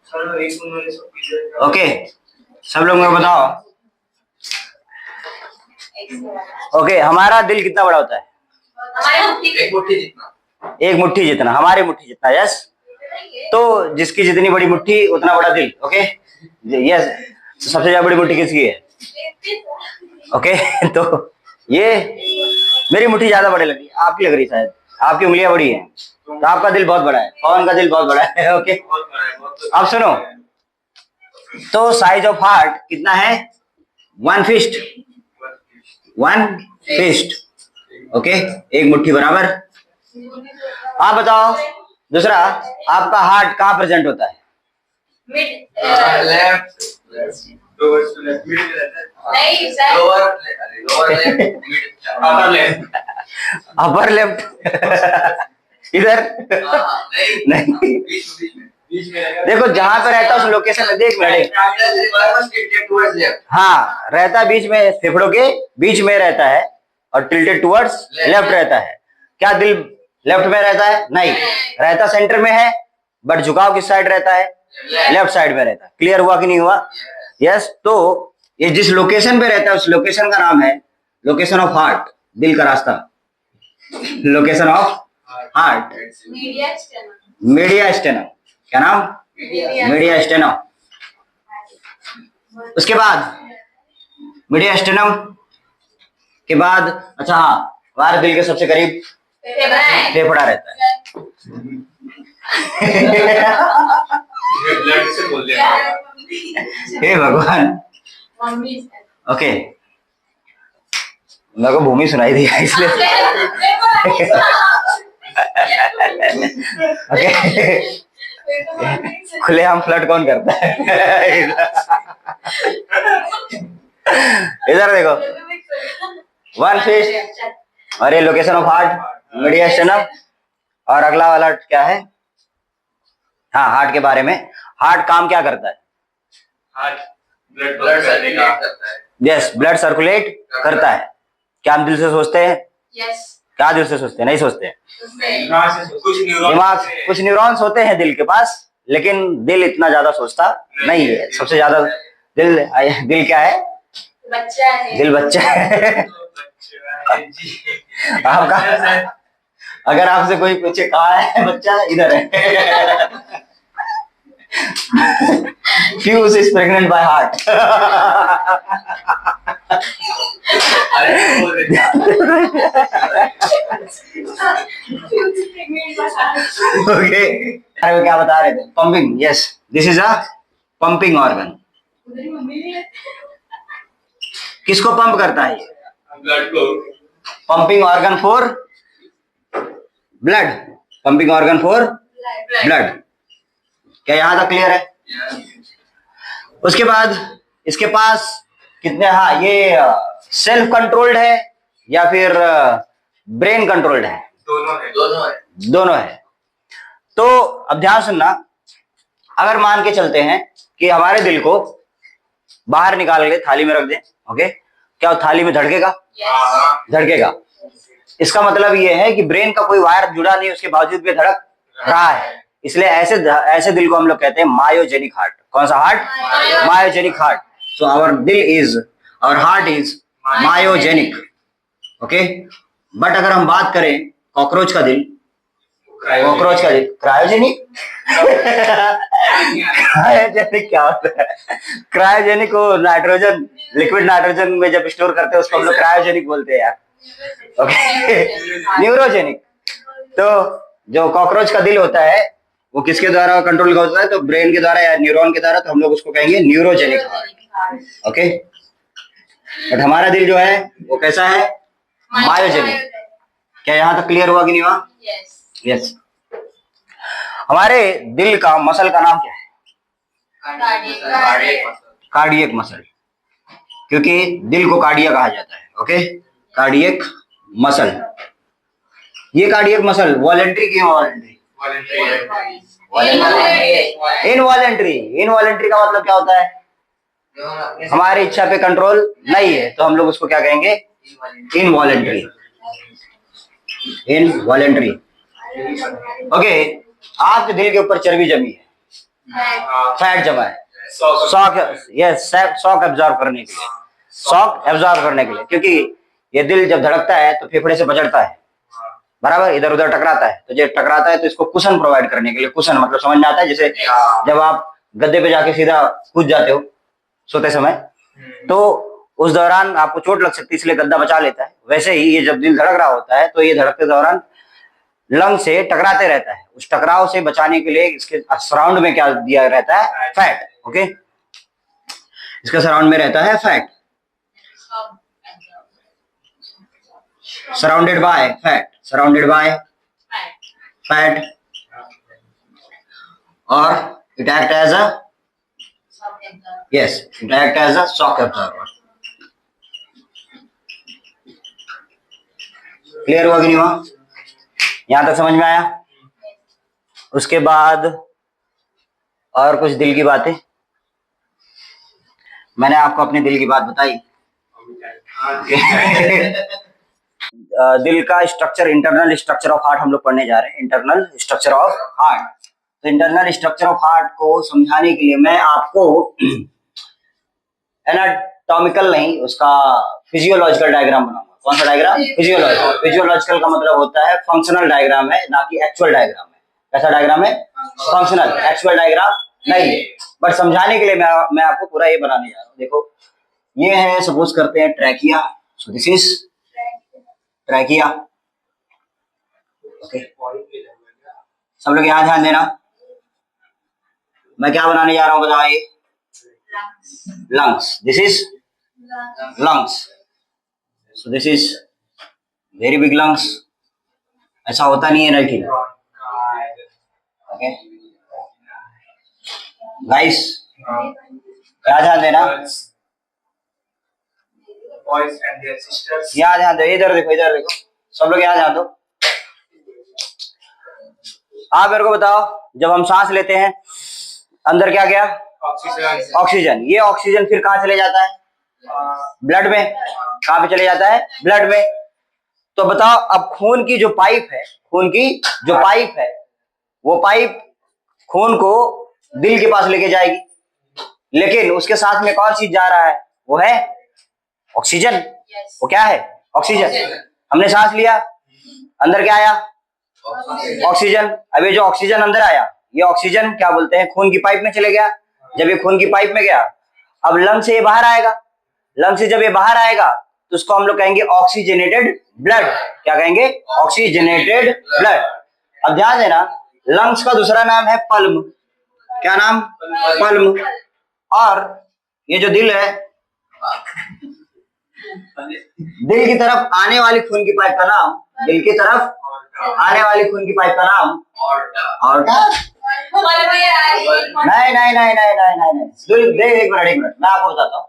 Okay, सब लोग मेरे को बताओ। ओके, हमारा दिल कितना बड़ा होता है? एक मुट्ठी जितना। एक मुट्ठी जितना, हमारी मुट्ठी जितना। यस, तो जिसकी जितनी बड़ी मुट्ठी उतना बड़ा दिल। ओके यस, तो सबसे ज्यादा बड़ी मुट्ठी किसकी है? ओके तो ये मेरी मुट्ठी ज्यादा बड़ी लगी, आपकी लग रही शायद, आपकी उंगलियां बड़ी हैं, तो आपका दिल बहुत बड़ा है, पवन का दिल बहुत बड़ा है। ओके, अब सुनो, तो साइज ऑफ हार्ट कितना है? 1 फिस्ट, 1 फिस्ट। ओके, एक मुट्ठी बराबर। आप बताओ दूसरा, आपका हार्ट कहाँ प्रेजेंट होता है? लेफ्ट, अपर लेफ्ट इधर नहीं, देखो जहां पे रहता है उस लोकेशन में देख मिनट। हाँ, रहता बीच में, फेफड़ों के बीच में रहता है और टिल्टेड टुवर्ड्स लेफ्ट रहता है। क्या दिल लेफ्ट में रहता है? नहीं, रहता सेंटर में है, बट झुकाव किस साइड रहता है? लेफ्ट साइड में रहता है। क्लियर हुआ कि नहीं हुआ? यस, तो ये जिस लोकेशन पे रहता है उस लोकेशन का नाम है लोकेशन ऑफ हार्ट, दिल का रास्ता, location of heart, media stannum. क्या नाम? Media stannum. उसके बाद मीडिया स्टेनम के बाद, अच्छा हाँ, हमारे दिल के सबसे करीब फेफड़ा रहता है। हे भगवान। ओके, मेरे को भूमि सुनाई दी इसलिए। ओके, खुलेआम फ्लर्ट कौन करता है? इधर देखो, 1 फिस्ट और ये location of heart, media stannum. और अगला वाला क्या है? हाँ, हार्ट के बारे में। हार्ट काम क्या करता है? हार्ट ब्लड सर्कुलेट करता है। यस, ब्लड सर्कुलेट करता है। क्या हम दिल से सोचते हैं? यस। क्या दिल से सोचते हैं? नहीं सोचते। दिमाग कुछ न्यूरॉन्स होते हैं दिल के पास, लेकिन दिल इतना ज्यादा सोचता नहीं है। सबसे ज्यादा दिल क्या है? बच्चा है। दिल बच्चा है। आपका, अगर आपसे कोई पूछे कहाँ है बच्चा, इधर है। Fuse is pregnant by heart. Okay, क्या बता रहे थे? Pumping. Yes, this is a pumping organ. किसको पंप करता है? ब्लड को। Pumping organ for blood, pumping organ for blood. क्या यहां तक क्लियर है? उसके बाद इसके पास कितने, हाँ, ये सेल्फ कंट्रोल्ड है या फिर ब्रेन कंट्रोल्ड है? दोनों है। तो अब ध्यान सुनना, अगर मान के चलते हैं कि हमारे दिल को बाहर निकाल के थाली में रख दें, ओके, क्या वो थाली में धड़केगा? धड़केगा। इसका मतलब ये है कि ब्रेन का कोई वायर जुड़ा नहीं, उसके बावजूद भी धड़क रहा है। इसलिए ऐसे दिल को हम लोग कहते हैं मायोजेनिक हार्ट। कौन सा heart? Myogenic heart. So our heart is myogenic. Okay, but अगर हम बात करें कॉकरोच का दिल, क्रायोजेनिक। क्रायोजेनिक क्या होता है? क्रायोजेनिक को नाइट्रोजन, लिक्विड नाइट्रोजन में जब स्टोर करते हैं उसको हम लोग क्रायोजेनिक बोलते हैं यार। Okay, neurogenic. तो जो कॉकरोच का दिल होता है वो किसके द्वारा कंट्रोल का होता है? तो ब्रेन के द्वारा या न्यूरॉन के द्वारा, तो हम लोग उसको कहेंगे न्यूरोजेनिक हार्ट। ओके, बट हमारा दिल जो है वो कैसा है? मायोजेनिक। क्या यहाँ तक क्लियर हुआ कि नहीं हुआ? यस। हमारे दिल का मसल का नाम क्या है? कार्डियक मसल, क्योंकि दिल को कार्डिया कहा जाता है। Okay, cardiac muscle. ये कार्डियक मसल वॉलेंट्री की इनवॉलेंट्री? इनवॉलेंट्री। इनवॉलेंट्री का मतलब क्या होता है? हमारी इच्छा पे कंट्रोल नहीं है, तो हम लोग उसको क्या कहेंगे? इनवॉलेंट्री। इनवॉलेंट्री। ओके, आपके दिल के ऊपर चर्बी जमी है, फैट जमा है शॉक, यस, शॉक एब्जॉर्ब करने के लिए, शॉक एब्जॉर्ब करने के लिए, क्योंकि ये दिल जब धड़कता है तो फेफड़े से बचड़ता है, बराबर, इधर उधर टकराता है, तो जब टकराता है तो इसको कुशन प्रोवाइड करने के लिए, कुशन मतलब समझ में आता है, जैसे जब आप गद्दे पे जाके सीधा कूद जाते हो सोते समय, तो उस दौरान आपको चोट लग सकती है, इसलिए गद्दा बचा लेता है। वैसे ही ये जब दिल धड़क रहा होता है तो ये धड़कते दौरान लंग से टकराते रहता है, उस टकराव से बचाने के लिए इसके सराउंड में क्या दिया रहता है, फैट। ओके, इसके सराउंड में रहता है fat, surrounded by fat, surrounded by fat, और it act as a, yes, it act as a shock absorber. Clear हुआ कि नहीं हुआ? यहां तक समझ में आया? उसके बाद और कुछ दिल की बातें, मैंने आपको अपने दिल की बात बताई। दिल का structure, internal structure of heart हम लोग पढ़ने जा रहे हैं, इंटरनल स्ट्रक्चर ऑफ हार्ट। तो इंटरनल स्ट्रक्चर ऑफ हार्ट को समझाने के लिए मैं आपको एनाटॉमिकल नहीं, उसका फिजियोलॉजिकल डायग्राम बनाऊंगा। कौन सा डायग्राम? फिजियोलॉजिकल। फिजियोलॉजिकल का मतलब होता है फंक्शनल डायग्राम है, ना कि एक्चुअल डायग्राम है। कैसा डायग्राम है? फंक्शनल, एक्चुअल डायग्राम नहीं है। बट समझाने के लिए मैं आपको पूरा ये बनाने जा रहा हूँ। देखो, ये है, सपोज करते हैं trachea, so this is trachea. Okay, सब लोग यहाँ ध्यान देना, मैं क्या बनाने जा रहा हूँ बताइए? Lungs, this is lungs, so this is very big lungs. ऐसा होता नहीं है नल्टी। ओके गाइस, क्या ध्यान देना, यहाँ ध्यान दो, इधर देखो, इधर देखो, सब लोग यहाँ ध्यान दो। आप मेरे को बताओ, जब हम सांस लेते हैं अंदर क्या गया? ऑक्सीजन। ये ऑक्सीजन फिर कहाँ चले जाता है? ब्लड में। कहाँ पे चले जाता है? ब्लड में। तो बताओ, अब खून की जो पाइप है, खून की जो पाइप है, वो पाइप खून को दिल के पास लेके जाएगी, लेकिन उसके साथ में कौन चीज जा रहा है? वो है ऑक्सीजन। वो क्या है? ऑक्सीजन। हमने सांस लिया, अंदर क्या आया? ऑक्सीजन। अब ये जो ऑक्सीजन अंदर आया, ये ऑक्सीजन क्या बोलते हैं? खून की पाइप में चले गया। जब ये खून की पाइप में गया, अब लंग से ये बाहर आएगा। लंग से जब ये बाहर आएगा तो उसको हम लोग कहेंगे ऑक्सीजनेटेड ब्लड। क्या कहेंगे? Oxygenated blood. अब ध्यान देना, लंग्स का दूसरा नाम है पल्म। क्या नाम? पल्म। और ये जो दिल है, दिल की तरफ आने वाली खून की पाइप का नाम, दिल की तरफ आने वाली खून की पाइप का नाम ऑर्टा। नहीं नहीं नहीं नहीं नहीं नहीं, दिल, एक मिनट मैं आपको बताता हूँ।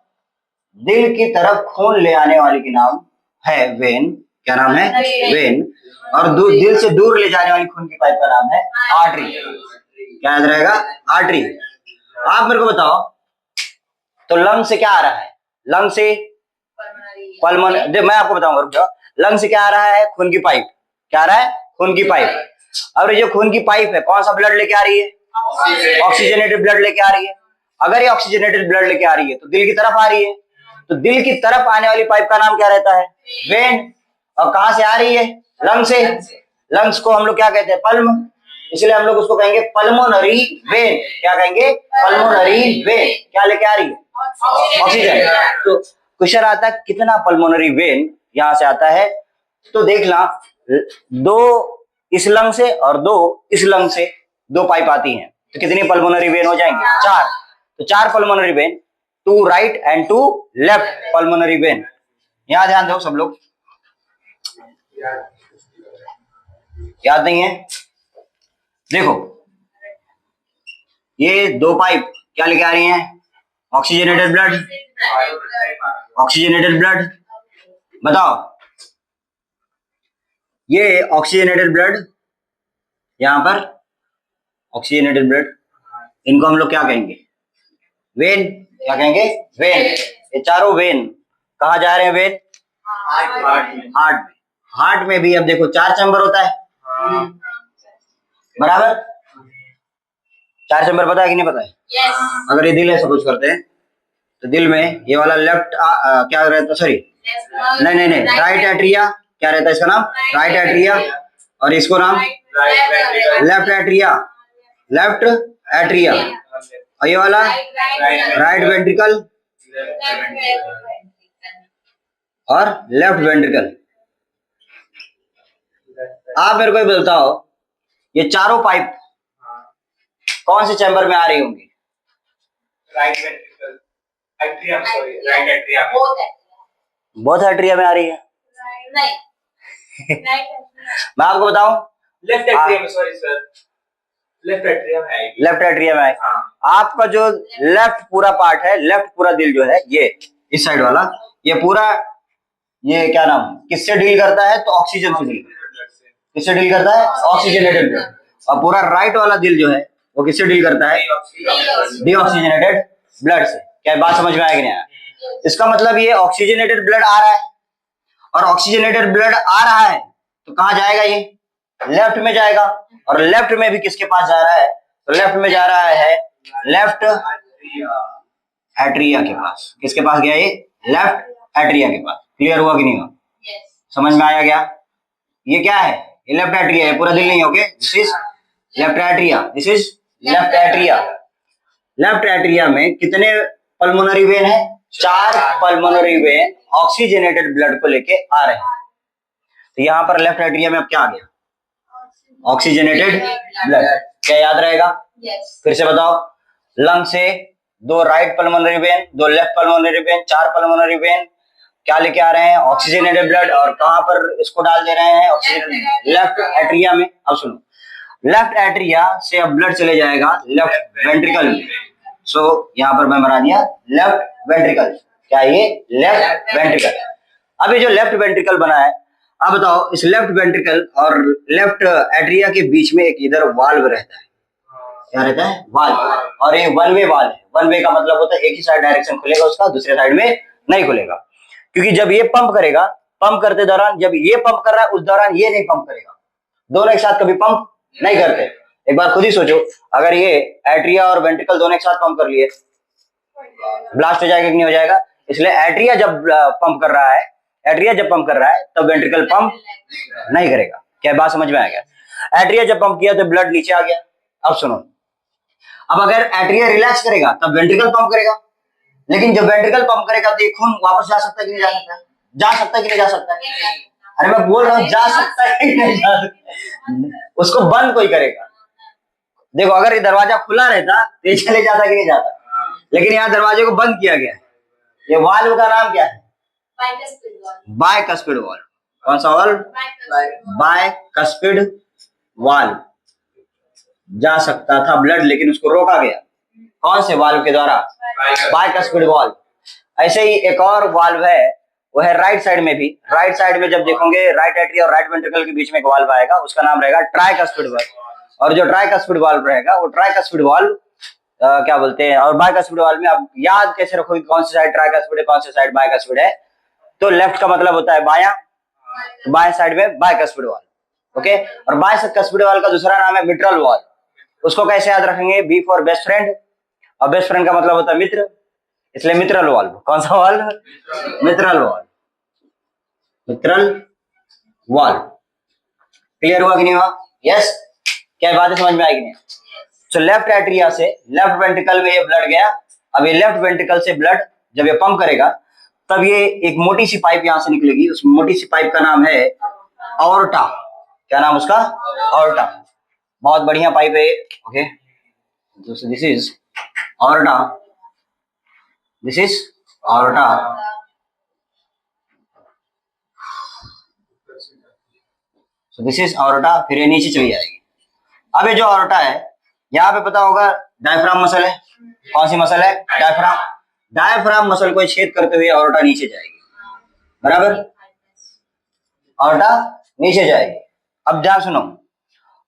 दिल की तरफ खून ले आने वाली की नाम है वेन। क्या नाम है? वेन। और दिल से दूर ले जाने वाली खून की पाइप का नाम है आर्टरी। क्या याद रहेगा? आर्टरी। आप मेरे को बताओ, तो लंग से क्या आ रहा है? लंग से पल्मोनरी, मैं आपको बताऊंगा, रुक जाओ। लंग से क्या आ रहा है? खून की पाइप। क्या आ रहा है? खून की पाइप। और ये जो खून की पाइप है, कौन सा ब्लड लेके आ रही है? ऑक्सीजनेटेड ब्लड लेके आ रही है। अगर ये ऑक्सीजनेटेड ब्लड लेके आ रही है तो दिल की तरफ आ रही है, तो दिल की तरफ आने वाली पाइप का नाम क्या रहता है? वेन। और कहां से आ रही है? लंग से। लंग्स को हम लोग क्या कहते हैं? पल्म। इसलिए हम लोग उसको कहेंगे पल्मोनरी वेन। क्या कहेंगे? Pulmonary vein. क्या लेके आ रही है? ऑक्सीजन। तो क्वेश्चन आता है कितना पल्मोनरी वेन यहां से आता है? तो देखना, दो इस लंग से और दो इस लंग से, दो पाइप आती हैं, तो कितनी पल्मोनरी वेन हो जाएंगे? 4। तो 4 pulmonary vein, 2 right and 2 left pulmonary vein. यहां ध्यान दो सब लोग, याद नहीं है? देखो, ये दो पाइप क्या लेके आ रही हैं? Oxygenated blood. Oxygenated blood. बताओ, ये ऑक्सीजनेटेड ब्लड, यहां पर ऑक्सीजनेटेड ब्लड, इनको हम लोग क्या कहेंगे? वेन। क्या कहेंगे? वेन। ये चारों वेन कहा जा रहे हैं? वेन हार्ट में। हार्ट में भी अब देखो 4 चैम्बर होता है, बराबर? 4 चैम्बर पता है कि नहीं पता है? Yes. अगर ये दिल है सपोज करते हैं तो दिल में ये वाला लेफ्ट क्या रहता है, सॉरी नहीं राइट एट्रिया, क्या रहता है इसका नाम? राइट एट्रिया, और इसको नाम लेफ्ट एट्रिया, लेफ्ट एट्रिया, और ये वाला राइट वेंट्रिकल और लेफ्ट वेंट्रिकल। आप मेरे को ये बताओ ये चारों पाइप कौन से चैम्बर में आ रही होंगी? Right ventricle, atrium, sorry right atrium, both atria में आ रही है। नहीं, मैं आपको बताऊं, left atrium, sorry sir, left atrium है, लेफ्ट एट्रिया में है। आपका जो लेफ्ट पूरा पार्ट है, लेफ्ट पूरा दिल जो है, ये इस साइड वाला, ये पूरा, ये क्या नाम किससे डील करता है? तो ऑक्सीजन से डील, किससे डील करता है? Oxygenated blood. और पूरा राइट वाला दिल जो है वो किससे डील करता है? डीऑक्सीजनेटेड ब्लड से। क्या बात समझ में आया कि नहीं आया? इसका मतलब ये ऑक्सीजनेटेड ब्लड आ रहा है, और ऑक्सीजनेटेड ब्लड आ रहा है तो कहाँ जाएगा? ये लेफ्ट में जाएगा। और लेफ्ट में भी किसके पास जा रहा है? तो लेफ्ट में जा रहा है लेफ्ट एट्रिया के पास। किसके पास गया ये? लेफ्ट एट्रिया के पास। क्लियर हुआ कि नहीं हुआ? समझ में आया क्या? ये क्या है? ये लेफ्ट एट्रिया है, पूरा दिल नहीं। Okay, this is left atria, this is left atria. Left atria में कितने पल्मोनरी वेन है? 4 पल्मोनरी वेन ऑक्सीजनेटेड ब्लड को लेके आ रहे हैं। तो यहाँ पर लेफ्ट एट्रिया में अब क्या आ गया? Oxygenated blood. क्या याद रहेगा? फिर से बताओ। लंग से 2 right pulmonary vein, 2 left pulmonary vein, 4 pulmonary vein क्या लेके आ रहे हैं? Oxygenated blood. और कहां पर इसको डाल दे रहे हैं? ऑक्सीजनेटेड, लेफ्ट एट्रिया में। अब सुनो, लेफ्ट एट्रिया से अब ब्लड चले जाएगा लेफ्ट वेंट्रिकल में। सो यहाँ पर मैं बना दिया लेफ्ट वेंट्रिकल। क्या ये? Left ventricle. अब ये जो लेफ्ट वेंट्रिकल बना है, अब बताओ इस लेफ्ट वेंट्रिकल और लेफ्ट एट्रिया के बीच में एक इधर वाल्व रहता है। क्या रहता है? वाल्व। और ये वन वे वाल्व है। वन वे का मतलब होता है एक ही साइड डायरेक्शन खुलेगा उसका, दूसरे साइड में नहीं खुलेगा। क्योंकि जब ये पंप करेगा, पंप करते दौरान जब ये पंप कर रहा है उस दौरान ये नहीं पंप करेगा। दोनों एक साथ कभी पंप नहीं करते। एक बार खुद ही सोचो, अगर ये एट्रिया और वेंट्रिकल दोनों एक साथ पंप कर लिए, ब्लास्ट हो जाएगा कि नहीं हो जाएगा? इसलिए एट्रिया जब पंप कर रहा है, एट्रिया जब पंप कर रहा है तब वेंट्रिकल पंप नहीं करेगा। क्या बात समझ में आ गया? एट्रिया जब पंप किया तो ब्लड नीचे आ गया। अब सुनो, अब अगर एट्रिया रिलैक्स करेगा तब वेंट्रिकल पंप करेगा। लेकिन जब वेंट्रिकल पंप करेगा तो ये खून वापस जा सकता है कि नहीं जा सकता? जा सकता है कि नहीं जा सकता? अरे मैं बोल रहा हूँ जा सकता है कि नहीं जा सकता? उसको बंद कोई करेगा। देखो, अगर ये दरवाजा खुला रहता तो ये चले जाता कि नहीं जाता? लेकिन यहाँ दरवाजे को बंद किया गया है। ये वाल्व का नाम क्या है? Bicuspid valve. कौन सा वाल्व? Bicuspid valve. जा सकता था ब्लड, लेकिन उसको रोका गया। कौन से वाल्व के द्वारा? Bicuspid valve. ऐसे ही एक और वाल्व है, वो है राइट साइड में भी। राइट साइड में जब देखोगे राइट एट्रिया और राइट वेंट्रिकल के बीच में एक वाल्व आएगा, उसका नाम रहेगा ट्राइकस्पिड वाल्व। और जो ट्राइकस्पिड वाल्व रहेगा वो ट्राइकस्पिड वाल्व क्या बोलते हैं। और बायकस्पिड वाल्व में आप याद कैसे रखोगे कौन सी साइड ट्राइकस्पिड है, कौन सी साइड बायकस्पिड है? तो लेफ्ट का मतलब होता है बायां, तो बाएं साइड में बायकस्पिड वाल्व। ओके, और बायकस्पिड वाल्व का दूसरा नाम है मिट्रल वाल्व। उसको कैसे याद रखेंगे? बी फॉर बेस्ट फ्रेंड, और बेस्ट फ्रेंड का मतलब होता है मित्र, इसलिए मित्रल वाल्व। कौन सा वाल्व? मित्रल वाल्व। मित्रल वाल्व। क्लियर हुआ कि नहीं हुआ? यस। क्या बात है समझ में आएगी? नहीं? तो लेफ्ट एट्रिया से लेफ्ट वेंट्रिकल में ये ब्लड गया। अब ये लेफ्ट वेंट्रिकल से ब्लड जब ये पंप करेगा तब ये एक मोटी सी पाइप यहां से निकलेगी। उस मोटी सी पाइप का नाम है ऑर्टा। क्या नाम उसका? ऑर्टा। बहुत बढ़िया पाइप है। Okay, this is aorta, this is aorta. So this is aorta. फिर ये नीचे चली जाएगी। अब ये जो ऑर्टा है, यहाँ पे पता होगा डायफ्राम मसल है। कौन सी मसल है? डायफ्राम। डायफ्राम मसल को छेद करते हुए ऑर्टा नीचे जाएगी। बराबर, ऑर्टा नीचे जाएगी। अब ध्यान सुनो,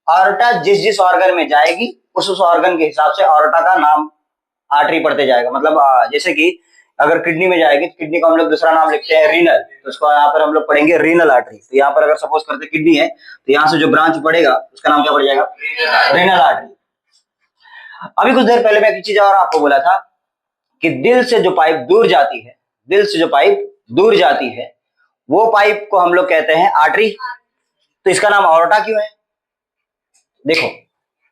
ऑर्टा जिस जिस ऑर्गन में जाएगी उस ऑर्गन के हिसाब से ऑर्टा का नाम आर्टरी पढ़ते जाएगा। मतलब जैसे कि अगर किडनी में जाएगी तो किडनी को हम लोग दूसरा नाम लिखते हैं रीनल, तो उसको यहाँ पर हम लोग पढ़ेंगे रीनल आर्टरी। तो यहाँ पर अगर सपोज करते किडनी है तो यहाँ से जो ब्रांच पड़ेगा उसका नाम क्या पड़ जाएगा? Renal artery. अभी कुछ देर पहले मैं एक चीज और आपको बोला था कि दिल से जो पाइप दूर जाती है, दिल से जो पाइप दूर जाती है वो पाइप को हम लोग कहते हैं आर्टरी। तो इसका नाम ऑर्टा क्यों है? देखो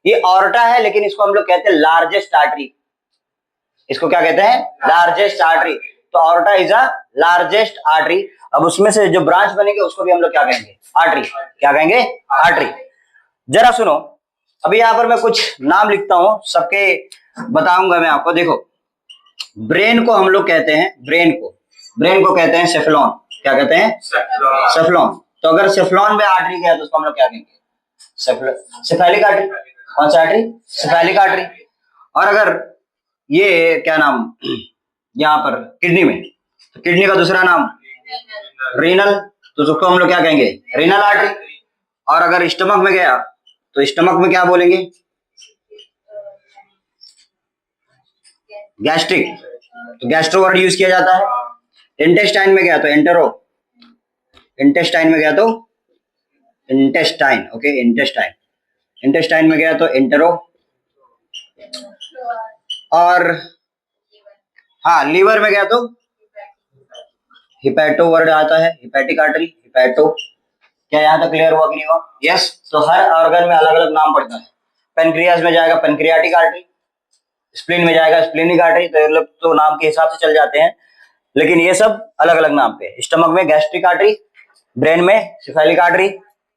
ये ऑर्टा है, लेकिन इसको हम लोग कहते हैं लार्जेस्ट आर्टरी। इसको क्या कहते हैं? Largest artery. तो aorta is a largest artery. अब उसमें से जो ब्रांच बनेंगे उसको भी हम लोग क्या कहेंगे? आर्टरी। क्या कहेंगे? आर्टरी। जरा सुनो, अभी यहां पर मैं कुछ नाम लिखता हूं, सबके बताऊंगा मैं आपको। देखो ब्रेन को हम लोग कहते हैं, ब्रेन को कहते हैं सेफ्लॉन। क्या कहते हैं? सेफ्लॉन। तो अगर सेफ्लॉन में आर्टरी गया तो उसको हम लोग क्या कहेंगे? Cephalic artery. कौन सी आर्टरी? Cephalic artery. और अगर ये क्या नाम यहाँ पर किडनी में, तो किडनी का दूसरा नाम रीनल, तो उसको हम लोग क्या कहेंगे? Renal artery. और अगर स्टमक में गया तो स्टमक में क्या बोलेंगे? गैस्ट्रिक। तो गैस्ट्रो वर्ड यूज किया जाता है। इंटेस्टाइन में गया तो एंटेरो, इंटेस्टाइन में गया तो इंटेस्टाइन, ओके इंटेस्टाइन, इंटेस्टाइन में गया तो एंटेरो। और हाँ लीवर में गया तो हिपैटो वर्ड आता है, हिपैटिक आर्टरी, हिपैटो। क्या यहाँ तक क्लियर हुआ कि नहीं हुआ? यस। तो हर ऑर्गन में अलग अलग नाम पड़ता है। पेनक्रियास में जाएगा पेनक्रियाटिक आर्टरी, स्प्लीन में जाएगा स्प्लीनिक आर्टरी। तो ये लोग तो नाम के हिसाब से चल जाते हैं, लेकिन ये सब अलग अलग नाम पे। स्टमक में गैस्ट्रिक आर्टरी, ब्रेन में सिफेलिक आर्टरी,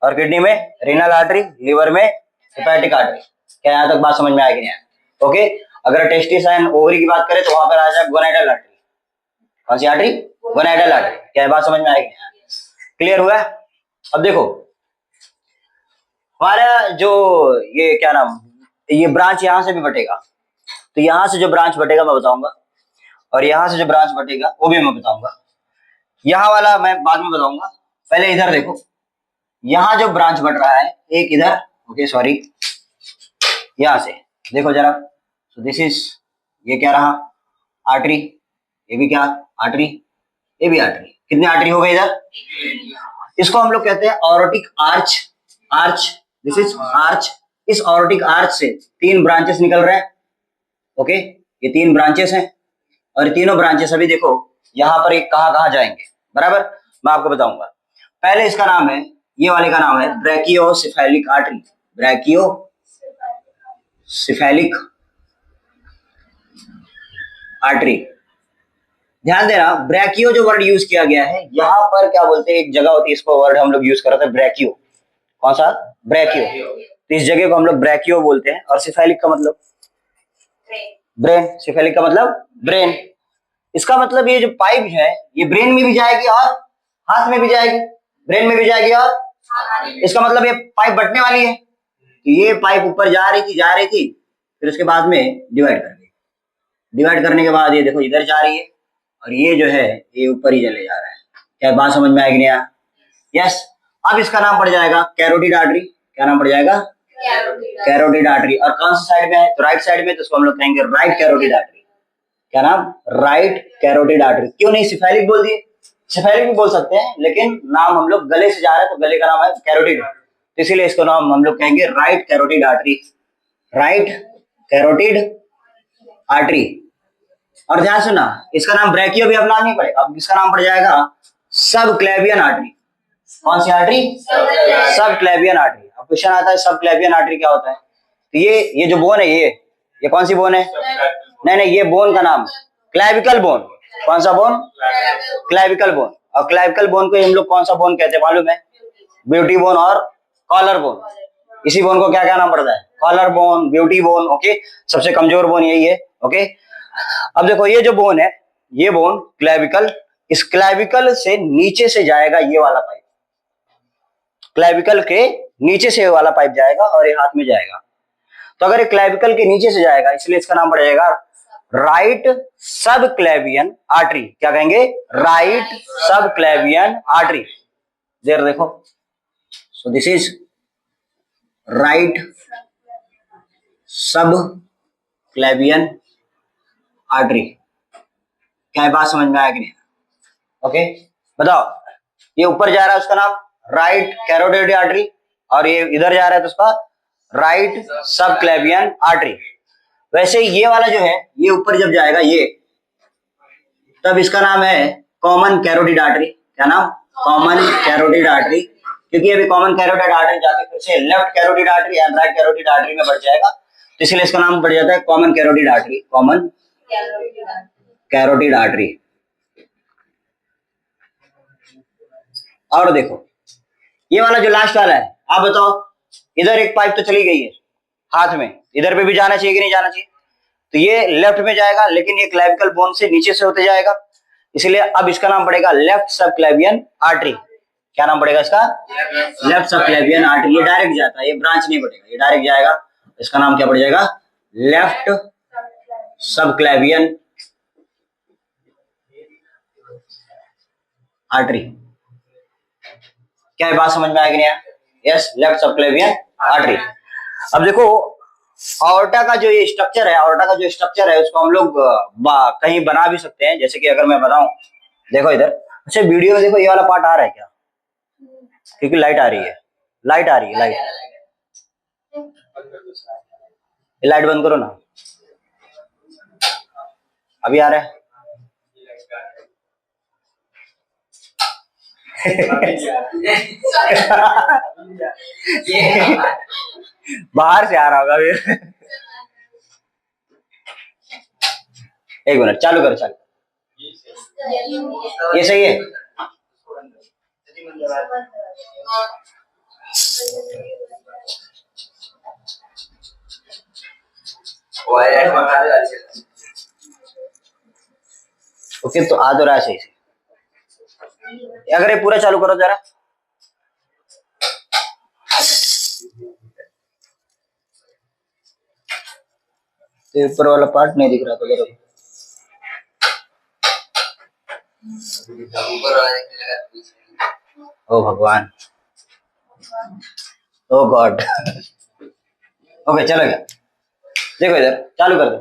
और किडनी में रीनल आर्टरी, लीवर में हिपैटिक आर्टरी। क्या यहाँ तक बात समझ में आएगी? नहीं? ओके। अगर टेस्टिस एंड ओवरी की बात करें तो वहां पर आ जाए गोनाइडल आर्टरी। कौन सी आर्टरी? Gonadal artery. क्या बात समझ में आएगी? क्लियर हुआ? अब देखो हमारा जो ये क्या नाम, ये ब्रांच यहां से भी बटेगा, तो यहां से जो ब्रांच बटेगा मैं बताऊंगा, और यहां से जो ब्रांच बटेगा वो भी मैं बताऊंगा। यहां वाला मैं बाद में बताऊंगा। पहले इधर देखो, यहां जो ब्रांच बढ़ रहा है एक इधर, ओके सॉरी, यहां से देखो जरा। सो दिस इज, ये क्या रहा? आर्टरी। ये भी क्या? आर्टरी। ये भी आर्टरी। कितने आर्टरी हो गए इधर? इसको हम लोग कहते हैं orotic arch. Arch, this is arch. इस ऑरोटिक आर्च से 3 ब्रांचेस निकल रहे हैं। ओके, ये 3 ब्रांचेस हैं, और तीनों ब्रांचेस अभी देखो यहां पर एक कहां कहां जाएंगे, बराबर मैं आपको बताऊंगा। पहले इसका नाम है, ये वाले का नाम है ब्रैकियोसेफेलिक आर्टरी। Brachiocephalic artery. ध्यान देना, ब्रैकियो जो वर्ड यूज किया गया है यहां पर क्या बोलते हैं, एक जगह होती है इसको वर्ड हम लोग यूज करते हैं ब्रैकियो। कौन सा? ब्रैकियो। तो इस जगह को हम लोग ब्रैकियो बोलते हैं। और सिफेलिक का मतलब ब्रेन। सिफेलिक का मतलब ब्रेन। इसका मतलब ये जो पाइप है ये ब्रेन में भी जाएगी और हाथ में भी जाएगी, ब्रेन में भी जाएगी और इसका मतलब ये पाइप बटने वाली है। तो ये पाइप ऊपर जा रही थी, फिर उसके बाद में डिवाइड कर दी। डिवाइड करने के बाद ये देखो इधर जा रही है, और ये जो है ये ऊपर ही चले जा रहा है। क्या बात समझ में आएगी? नहीं? यस। अब इसका नाम पड़ जाएगा कैरोटिड आर्टरी। क्या नाम पड़ जाएगा? Carotid artery. और कौन सी साइड में है? तो राइट साइड में, तो उसको हम लोग कहेंगे राइट कैरोटिड आर्टरी। क्या नाम? Right carotid artery. क्यों नहीं सिफेलिक बोल दिए? सिफेलिक भी बोल सकते हैं, लेकिन नाम हम लोग गले से जा रहे हैं तो गले का नाम है कैरोटिड, तो इसीलिए इसको नाम हम लोग कहेंगे right carotid artery. Right carotid artery. और ध्यान सुनना, इसका नाम ब्रैकियो भी अब नाम नहीं पड़ेगा, अब इसका नाम पड़ जाएगा सब क्लेवियन आर्टरी। कौन सी आर्टरी? सब क्लेवियन आर्टरी। अब क्वेश्चन आता है सब क्लेवियन आर्टरी क्या होता है? तो ये जो बोन है ये कौन सी बोन है? नहीं, ये बोन का नाम क्लेविकल बोन। कौन सा बोन? Clavicle bone. और क्लेविकल बोन को हम लोग कौन सा बोन कहते हैं मालूम है? ब्यूटी बोन और कॉलर बोन। इसी बोन को क्या क्या नाम पड़ता है? Collar bone, beauty bone. Okay, सबसे कमजोर बोन यही है। ओके, अब देखो ये जो बोन है, ये बोन क्लेविकल, इस क्लेविकल से नीचे से जाएगा ये वाला पाइप। क्लेविकल के नीचे से वाला पाइप जाएगा और ये हाथ में जाएगा। तो अगर ये क्लेविकल के नीचे से जाएगा इसलिए इसका नाम पड़ जाएगा राइट सब क्लेवियन आर्टरी। क्या कहेंगे? राइट सब क्लेवियन आर्टरी। देर देखो, सो दिस इज राइट सब क्लेवियन आर्टरी। क्या बात समझ में आया कि नहीं? ओके, बताओ। ये ऊपर जा रहा है उसका नाम राइट कैरोटिड आर्टरी, और ये इधर जा रहा है तो उसका राइट सब क्लेवियन आर्टरी। वैसे ये वाला जो है ये ऊपर जब जाएगा ये, तब इसका नाम है कॉमन कैरोटिड आर्टरी। क्या नाम? कॉमन कैरोटिड आर्टरी, क्योंकि अभी कॉमन कैरोटिड आर्टरी जाके फिर से left carotid artery and right carotid artery में बढ़ जाएगा, तो इसलिए इसका नाम बढ़ जाता है common carotid artery. Common carotid artery. और देखो ये वाला जो लास्ट वाला है, आप बताओ, इधर एक पाइप तो चली गई है हाथ में, इधर पे भी जाना चाहिए कि नहीं जाना चाहिए? तो ये लेफ्ट में जाएगा, लेकिन ये क्लैविकल बोन से नीचे से होते जाएगा, इसलिए अब इसका नाम पड़ेगा लेफ्ट सबक्लेवियन आर्टरी। क्या नाम पड़ेगा इसका? Left subclavian artery. ये डायरेक्ट जाता है, ये ब्रांच नहीं पड़ेगा, ये डायरेक्ट जाएगा। इसका नाम क्या पड़ जाएगा? Left subclavian artery. क्या ये बात समझ में आएगी नहीं? Yes, left subclavian artery. अब देखो ऑर्टा का जो ये स्ट्रक्चर है, ऑर्टा का जो स्ट्रक्चर है उसको हम लोग कहीं बना भी सकते हैं। जैसे कि अगर मैं बताऊं, देखो इधर, अच्छा वीडियो में देखो ये वाला पार्ट आ रहा है क्या? क्योंकि लाइट आ रही है, लाइट आ रही है, लाइट बंद करो ना, अभी आ रहा है। बाहर से आ रहा होगा फिर। एक मिनट, चालू करो, चालू। ये सही है? ओके, तो आ तो रहा है सही से। अगर ये पूरा चालू करो जरा। तो ऊपर वाला पार्ट नहीं दिख रहा था जरा। ओ भगवान, ओ गॉड। ओके, चलो गया। देखो इधर, चालू कर दो।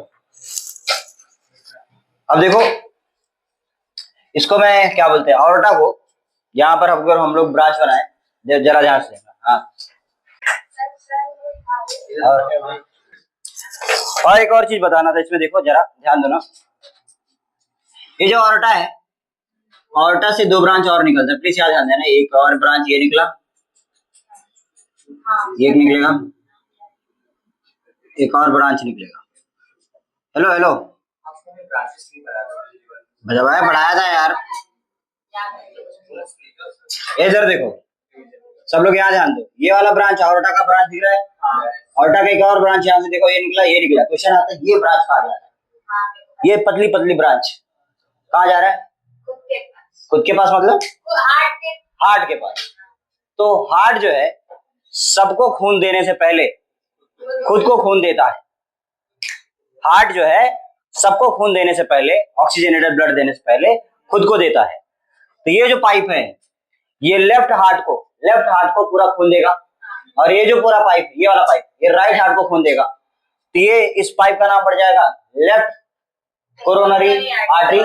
अब देखो इसको मैं क्या बोलते हैं, ऑर्टा को यहाँ पर अगर हम लोग ब्रांच बनाए, जरा ध्यान से। हाँ, और एक और चीज बताना था इसमें, देखो जरा ध्यान दो ना। ये जो ऑर्टा है, ऑर्टा से दो ब्रांच और निकलता है, प्लीज याद ध्यान देना। एक और ब्रांच ये निकला, एक निकलेगा, एक और ब्रांच निकलेगा। हेलो हेलो, पढ़ाया था यार। इधर देखो सब लोग, यहाँ ध्यान दो। ये वाला ब्रांच ऑर्टा का ब्रांच दिख रहा है, ऑर्टा का एक और ब्रांच यहाँ से देखो, ये निकला, ये निकला। क्वेश्चन आता है ये ब्रांच कहाँ जा रहा है? ये पतली पतली ब्रांच कहाँ जा रहा है? खुद के पास, मतलब हार्ट के पास। तो हार्ट जो है सबको खून देने से पहले खुद को खून देता है। हार्ट जो है सबको खून देने से पहले, ऑक्सीजनेटेड ब्लड देने से पहले खुद को देता है। तो ये जो पाइप है, ये लेफ्ट हार्ट को पूरा खून देगा, और ये जो पूरा पाइप, ये वाला पाइप, ये राइट हार्ट को खून देगा। तो ये इस पाइप का नाम पड़ जाएगा लेफ्ट कोरोनरी आर्टरी,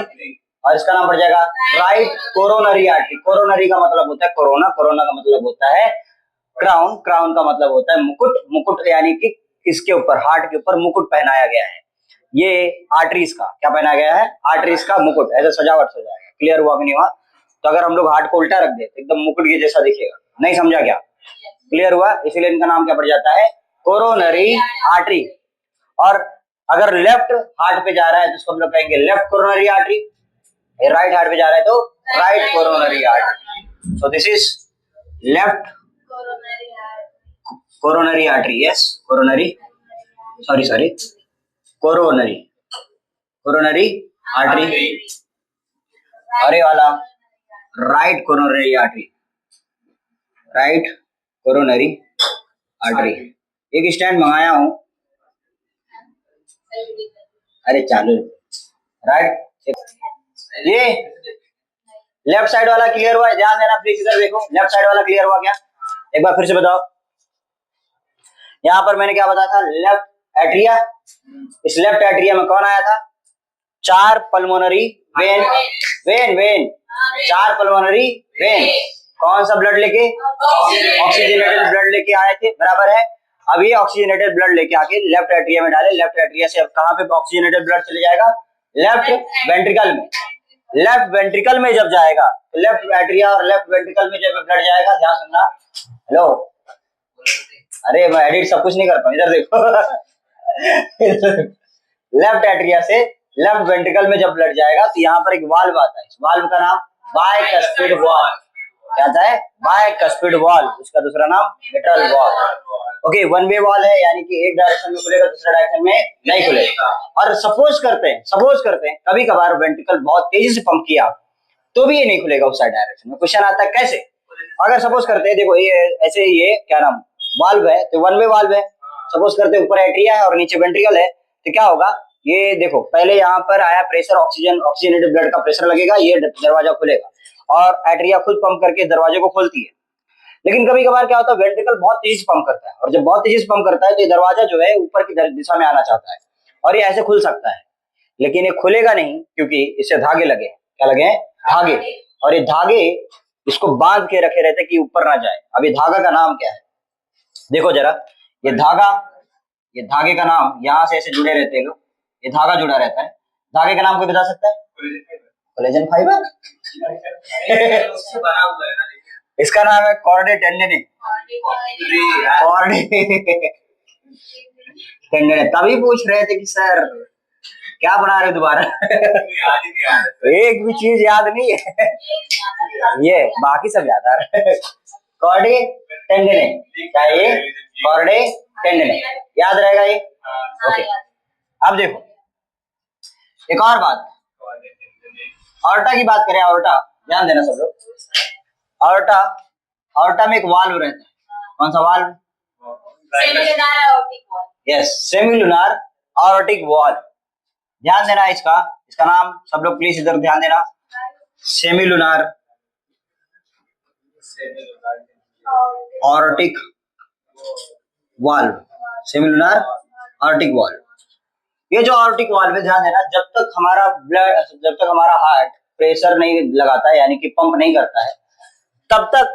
और इसका नाम पड़ जाएगा राइट कोरोनरी आर्टरी। कोरोनरी का मतलब होता है कोरोना, कोरोना का मतलब होता है क्राउन, क्राउन का मतलब होता है मुकुट, मुकुट यानी कि इसके ऊपर, हार्ट के ऊपर मुकुट पहनाया गया है। ये आर्टरीज का क्या पहना गया है? आर्टरीज का मुकुट, ऐसे सजावट हो जाएगा। क्लियर हुआ कि नहीं हुआ? तो अगर हम लोग हार्ट को उल्टा रख दे तो एकदम मुकुट के जैसा दिखेगा। नहीं समझा क्या? क्लियर हुआ? इसीलिए इनका नाम क्या पड़ जाता है? Coronary artery. और अगर लेफ्ट हार्ट पे जा रहा है तो उसको हम लोग कहेंगे left coronary artery, right heart पे जा रहा है तो right coronary artery. So this is left coronary artery. Yes, coronary, sorry coronary artery. और ये वाला right coronary artery, right coronary artery. एक स्टैंड मंगाया हूं, अरे चालू, राइट। ये लेफ्ट साइड वाला क्लियर हुआ? ध्यान देना प्लीज, इधर देखो, लेफ्ट साइड वाला क्लियर हुआ क्या? एक बार फिर से बताओ। यहां पर मैंने क्या बताया था? Left atria. इस लेफ्ट एट्रिया में कौन आया था? 4 पल्मोनरी वेन, चार पल्मोनरी वेन। कौन सा ब्लड लेके? ऑक्सीजनेटेड ब्लड लेके आए थे, बराबर है। अब ये ऑक्सीजनेटेड ब्लड लेके आके लेफ्ट एट्रिया में डाले, लेफ्ट एट्रिया से अब कहाँ पे ऑक्सीजनेटेड ब्लड चले जाएगा? लेफ्ट वेंट्रिकल में। लेफ्ट वेंट्रिकल में जब जाएगा, लेफ्ट एट्रिया और लेफ्ट वेंट्रिकल में जब ब्लड जाएगा, ध्यान सुनना। हेलो, अरे मैं एडिट सब कुछ नहीं करता हूँ, इधर देखो। लेफ्ट एट्रिया से लेफ्ट वेंट्रिकल में जब ब्लड जाएगा तो यहाँ पर एक वाल्व आता है, इस वाल्व का नाम बायकस्पिड वाल्व। क्या आता है? Bicuspid valve. उसका दूसरा नाम mitral valve. Okay, one way valve है, यानी कि एक डायरेक्शन में खुलेगा, दूसरे डायरेक्शन में नहीं खुलेगा। और सपोज करते हैं कभी कभार वेंट्रिकल बहुत तेजी से पंप किया तो भी ये नहीं खुलेगा उस साइड डायरेक्शन में। क्वेश्चन आता है कैसे? अगर सपोज करते हैं, देखो ये ऐसे, ये क्या नाम वाल्व है, तो वन वे वाल्व है। सपोज करते हैं ऊपर एट्रिया है और नीचे वेंट्रिकल है, तो क्या होगा? ये देखो, पहले यहाँ पर आया प्रेशर, ऑक्सीजनेटेड ब्लड का प्रेशर लगेगा, ये दरवाजा खुलेगा और एट्रिया खुद पंप करके दरवाजे को खोलती है। लेकिन कभी कभार क्या होता है, वेंट्रिकल बहुत तेजी से पंप करता है, और जब बहुत तेजी से पंप करता है तो ये दरवाजा जो है ऊपर की दिशा में आना चाहता है और ये ऐसे खुल सकता है, लेकिन ये खुलेगा नहीं क्योंकि इससे धागे लगे हैं। क्या लगे हैं? धागे। और ये धागे इसको बांध के रखे रहते हैं कि ऊपर ना जाए। अब ये धागा का नाम क्या है? देखो जरा, ये धागे का नाम, यहां से ऐसे जुड़े रहते हैं लोग, ये धागा जुड़ा रहता है। धागे का नाम कोई बता सकता है? Collagen fibre. इसका नाम है कॉर्डे टेंडिनी। तभी पूछ रहे थे कि सर क्या पढ़ा रहे दोबारा? एक भी चीज याद नहीं है। ये बाकी सब याद आ रहा है। कॉर्डे टेंडिनी, क्या ये? कॉर्डे टेंडिनी याद रहेगा ये। ओके, अब देखो एक और बात, ऑर्टा की बात करें। ऑर्टा, ध्यान देना सब लोग। ऑर्टा में एक वाल्व रहता है। कौन सा valve? Yes, semilunar aortic valve. ध्यान देना इसका नाम सब लोग प्लीज इधर ध्यान देना। Semilunar aortic valve, semilunar aortic valve. ये जो ऑर्टिक वाल्व है, ध्यान देना, जब तक हमारा हार्ट प्रेशर नहीं लगाता है, यानी कि पंप नहीं करता है, तब तक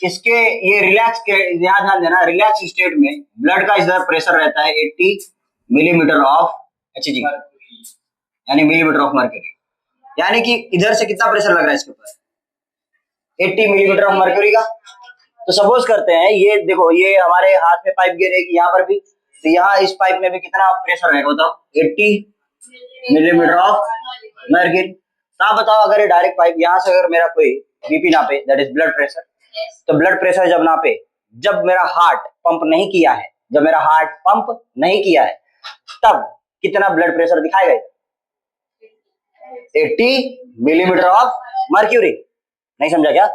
इसके ये रिलैक्स के, ध्यान देना, रिलैक्स स्टेट में ब्लड का इधर प्रेशर रहता है 80 मिलीमीटर ऑफ Hg, यानी मिलीमीटर ऑफ मर्क्यूरी। यानी कि इधर से कितना प्रेशर लग रहा है इसके ऊपर? 80 मिलीमीटर ऑफ मर्क्यूरी का। तो सपोज करते हैं, ये देखो, ये हमारे हाथ में पाइप गिरेगी यहाँ पर भी, तो यहाँ इस पाइप में भी कितना प्रेशर रहेगा बताओ? 80 मिलीमीटर ऑफ मर्क्यूरी। तो आप बताओ, अगर ये डायरेक्ट पाइप यहाँ से अगर मेरा कोई बीपी नापे, दैट इज ब्लड प्रेशर, तो ब्लड प्रेशर जब नापे, जब मेरा हार्ट पंप नहीं किया है, तब कितना ब्लड प्रेशर दिखाएगा? 80 मिलीमीटर ऑफ मर्क्यूरी। नहीं समझा क्या?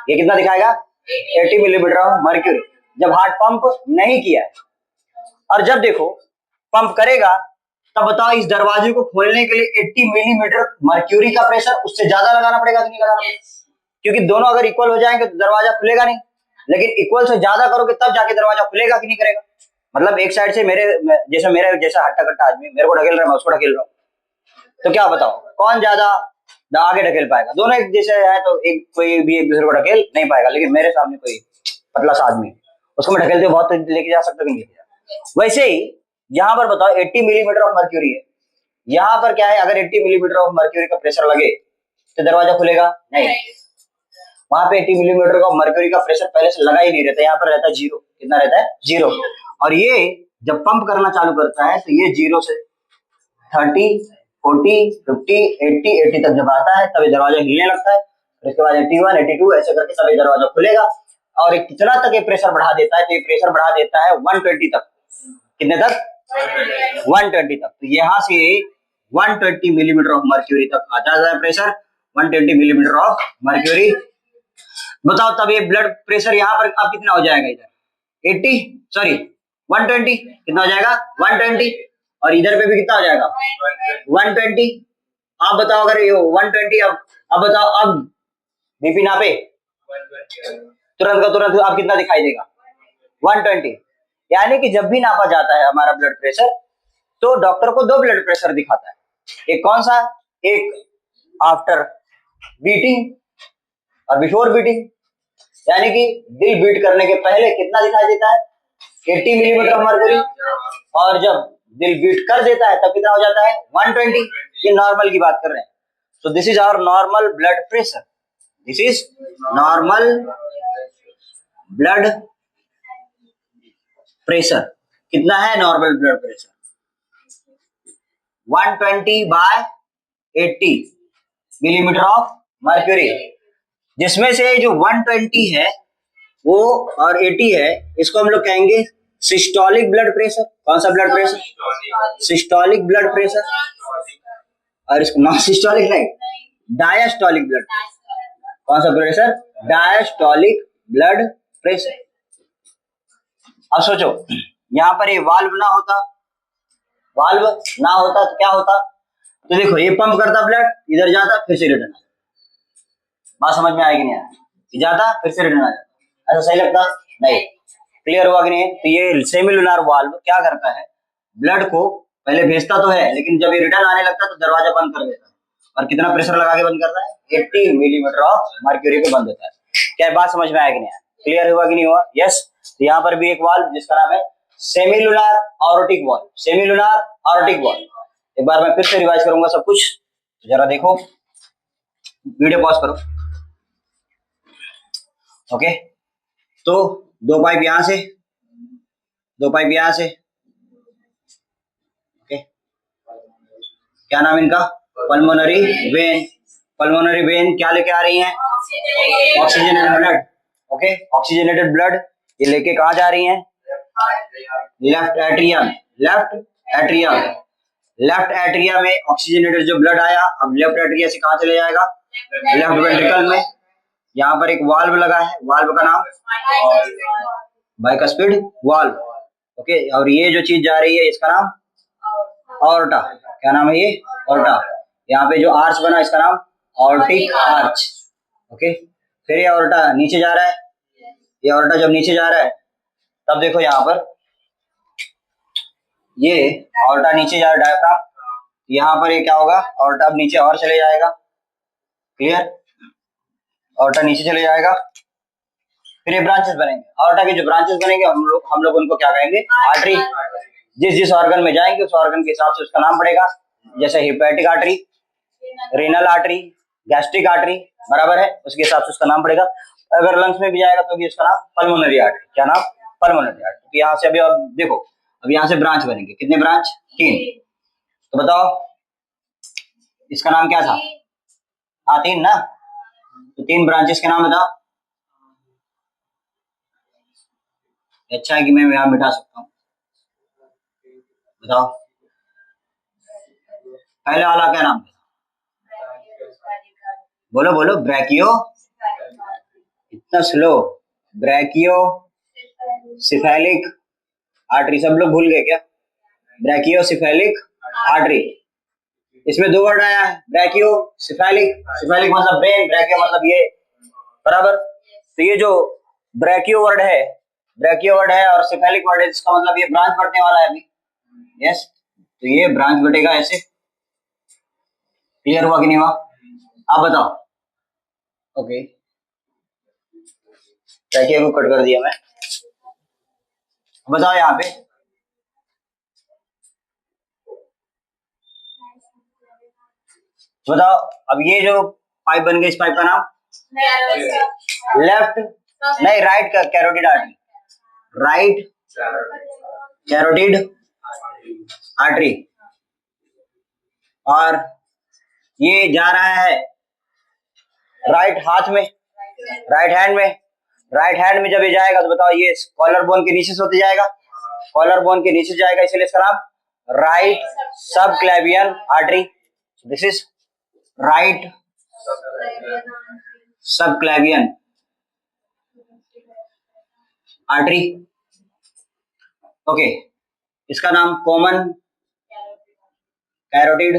ये कितना दिखाएगा? 80 मिलीमीटर ऑफ मर्क्यूरी, जब हार्ट पंप नहीं किया है। और जब देखो पंप करेगा, तब बताओ इस दरवाजे को खोलने के लिए 80 मिलीमीटर मर्क्यूरी का प्रेशर उससे ज्यादा लगाना पड़ेगा कि नहीं लगाना पड़ेगा? क्योंकि दोनों अगर इक्वल हो जाएंगे तो दरवाजा खुलेगा नहीं, लेकिन इक्वल से ज्यादा करोगे तब जाके दरवाजा खुलेगा कि नहीं करेगा। मतलब एक साइड से मेरे जैसा हट्टा कट्टा आदमी मेरे को ढकेल रहा है, मैं उसको ढकेल रहा हूँ, तो क्या बताओ कौन ज्यादा आगे ढकेल पाएगा? दोनों एक जैसे है तो एक कोई भी एक दूसरे को ढकेल नहीं पाएगा, लेकिन मेरे सामने कोई पतला सा आदमी, उसको मैं ढकेलते बहुत लेके जा सकता हूँ, नहीं लेके। वैसे ही यहाँ पर बताओ 80 मिलीमीटर ऑफ मर्क्यूरी है, यहाँ पर क्या है, अगर 80 मिलीमीटर ऑफ मर्क्यूरी का प्रेशर लगे तो दरवाजा खुलेगा नहीं। वहां पे 80 मिलीमीटर का मर्क्यूरी का प्रेशर पहले से लगा ही नहीं रहता, यहाँ पर रहता है 0। कितना रहता है? 0। और ये जब पंप करना चालू करता है तो ये 0 से 30, 40, 50, 80 तक जब आता है तब ये दरवाजा हिलने लगता है। उसके बाद 81, 82 ऐसे करके तब ये दरवाजा खुलेगा। और कितना तक ये प्रेशर बढ़ा देता है? तो ये प्रेशर बढ़ा देता है 120 तक। कितने तक? 120 तक। तो यहाँ से 120 मिलीमीटर ऑफ मर्क्यूरी तक आ जाता है प्रेशर, 120 मिलीमीटर ऑफ मर्क्यूरी। बताओ तब ये ब्लड प्रेशर यहाँ पर अब कितना हो जाएगा? इधर 120, कितना हो जाएगा? 120। और इधर पे भी कितना हो जाएगा? 120। आप बताओ अगर ये 120, अब बताओ, अब बीपी नापे तुरंत का तुरंत आप कितना दिखाई देगा? 120। यानी कि जब भी नापा जाता है हमारा ब्लड प्रेशर तो डॉक्टर को 2 ब्लड प्रेशर दिखाता है। एक कौन सा? एक आफ्टर बीटिंग और बिफोर बीटिंग, यानी कि दिल बीट करने के पहले कितना दिखाई देता है? 80 मिलीमीटर ऑफ मर्क्यूरी, और जब दिल बीट कर देता है तब कितना हो जाता है 120। ये नॉर्मल की बात कर रहे हैं। So this is our normal blood pressure, this is normal blood pressure. कितना है normal blood pressure? 120/80 millimetre of mercury, जिसमें से जो 120 है वो और 80 है, इसको हम लोग कहेंगे सिस्टोलिक ब्लड प्रेशर। कौन सा blood pressure? Systolic blood pressure. और इसको नॉन सिस्टोलिक नहीं, डायस्टोलिक ब्लड प्रेशर। कौन सा प्रेशर? Diastolic blood pressure. अब सोचो, यहां पर ये वाल्व ना होता, वाल्व ना होता तो क्या होता? तो देखो, ये पंप करता ब्लड, इधर जाता फिर से रिटर्न आता। बात समझ में आएगी नहीं? आया जाता फिर से रिटर्न आ जाता। ऐसा सही लगता? नहीं। क्लियर हुआ कि नहीं? तो ये सेमिलुनार वाल्व क्या करता है, ब्लड को पहले भेजता तो है, लेकिन जब ये रिटर्न आने लगता है तो दरवाजा बंद कर देता है। और कितना प्रेशर लगा के बंद करता है? 80 मिलीमीटर ऑफ मर्क्यूरी को बंद देता है। क्या बात समझ में आया कि नहीं? क्लियर हुआ कि नहीं हुआ? यस। तो यहाँ पर भी एक वाल्व जिसका नाम है semilunar aortic valve, semilunar aortic valve. एक बार मैं फिर से रिवाइज करूंगा सब कुछ, तो जरा देखो, वीडियो पॉज करो। ओके, तो दो पाइप यहां से, दो पाइप यहां से। ओके, क्या नाम इनका? Pulmonary vein. पल्मोनरी वेन क्या लेके आ रही हैं? Oxygenated blood. Okay, oxygenated blood ये लेके कहां जा रही हैं? Left atrium. Left atrium, left atria में ऑक्सीजनेटेड जो ब्लड आया, अब लेफ्ट एट्रिया से कहां चले जाएगा? लेफ्ट वेंट्रिकल में। यहाँ पर एक वाल्व लगा है, वाल्व का नाम बाइकस्पिड वाल्व। ओके, और ये जो चीज जा रही है इसका नाम ऑर्टा। क्या नाम है ये? ऑर्टा। यहाँ पे जो आर्च बना इसका नाम ऑर्टिक आर्च। ओके, फिर ये ऑर्टा नीचे जा रहा है, ये ऑर्टा जब नीचे जा रहा है तब देखो यहाँ पर ये ऑर्टा नीचे जा रहा है, डायफ्राम। यहाँ पर ये क्या होगा? ऑर्टा अब नीचे और चले जाएगा। क्लियर? ऑर्टा नीचे चले जाएगा, फिर ये ब्रांचेस बनेंगे। ऑर्टा के जो ब्रांचेस बनेंगे हम लोग उनको क्या कहेंगे? आर्टरी। जिस जिस ऑर्गन में जाएंगे उस ऑर्गन के हिसाब से उसका नाम पड़ेगा। जैसे hepatic artery, renal artery, gastric artery, बराबर है, उसके हिसाब से उसका नाम पड़ेगा। अगर लंग्स में भी जाएगा तो भी उसका नाम पल्मोनरी आर्टरी। क्या नाम? Pulmonary artery. तो यहाँ से अभी अब देखो, अब यहाँ से ब्रांच बनेंगे। कितने ब्रांच? 3। तो बताओ इसका नाम क्या था? हाँ 3 ना। तो 3 ब्रांचेस के नाम बताओ। अच्छा है कि मैं यहाँ मिटा सकता हूँ। बताओ पहले वाला क्या नाम था? बोलो बोलो। ब्रैकियो, इतना स्लो। ब्रैकियो cephalic artery. सब लोग भूल गए क्या? ब्रैकियो सिफेलिक आर्टरी। इसमें 2 वर्ड आया है, ब्रैकियो सिफेलिक। सिफेलिक मतलब ब्रेन, ब्रैकियो मतलब ये, बराबर। तो ये जो ब्रैकियो वर्ड है, ब्रैकियो वर्ड है और सिफेलिक वर्ड है, इसका मतलब ये ब्रांच बढ़ने वाला है अभी। यस, तो ये ब्रांच बढ़ेगा ऐसे। क्लियर हुआ कि नहीं हुआ? आप बताओ। ओके, ब्रैकियो को कट कर दिया मैं। बताओ यहाँ पे बताओ, अब ये जो पाइप बन गई, इस पाइप का नाम? लेफ्ट नहीं, राइट का carotid artery. Right carotid artery. और ये जा रहा है राइट हाथ में, राइट हैंड में। राइट हैंड में जब ये जाएगा तो बताओ, ये कॉलर बोन के नीचे से होते जाएगा, कॉलर बोन के नीचे जाएगा, इसलिए इसका नाम right subclavian artery. This is right subclavian artery. Okay, इसका नाम कॉमन कैरोटिड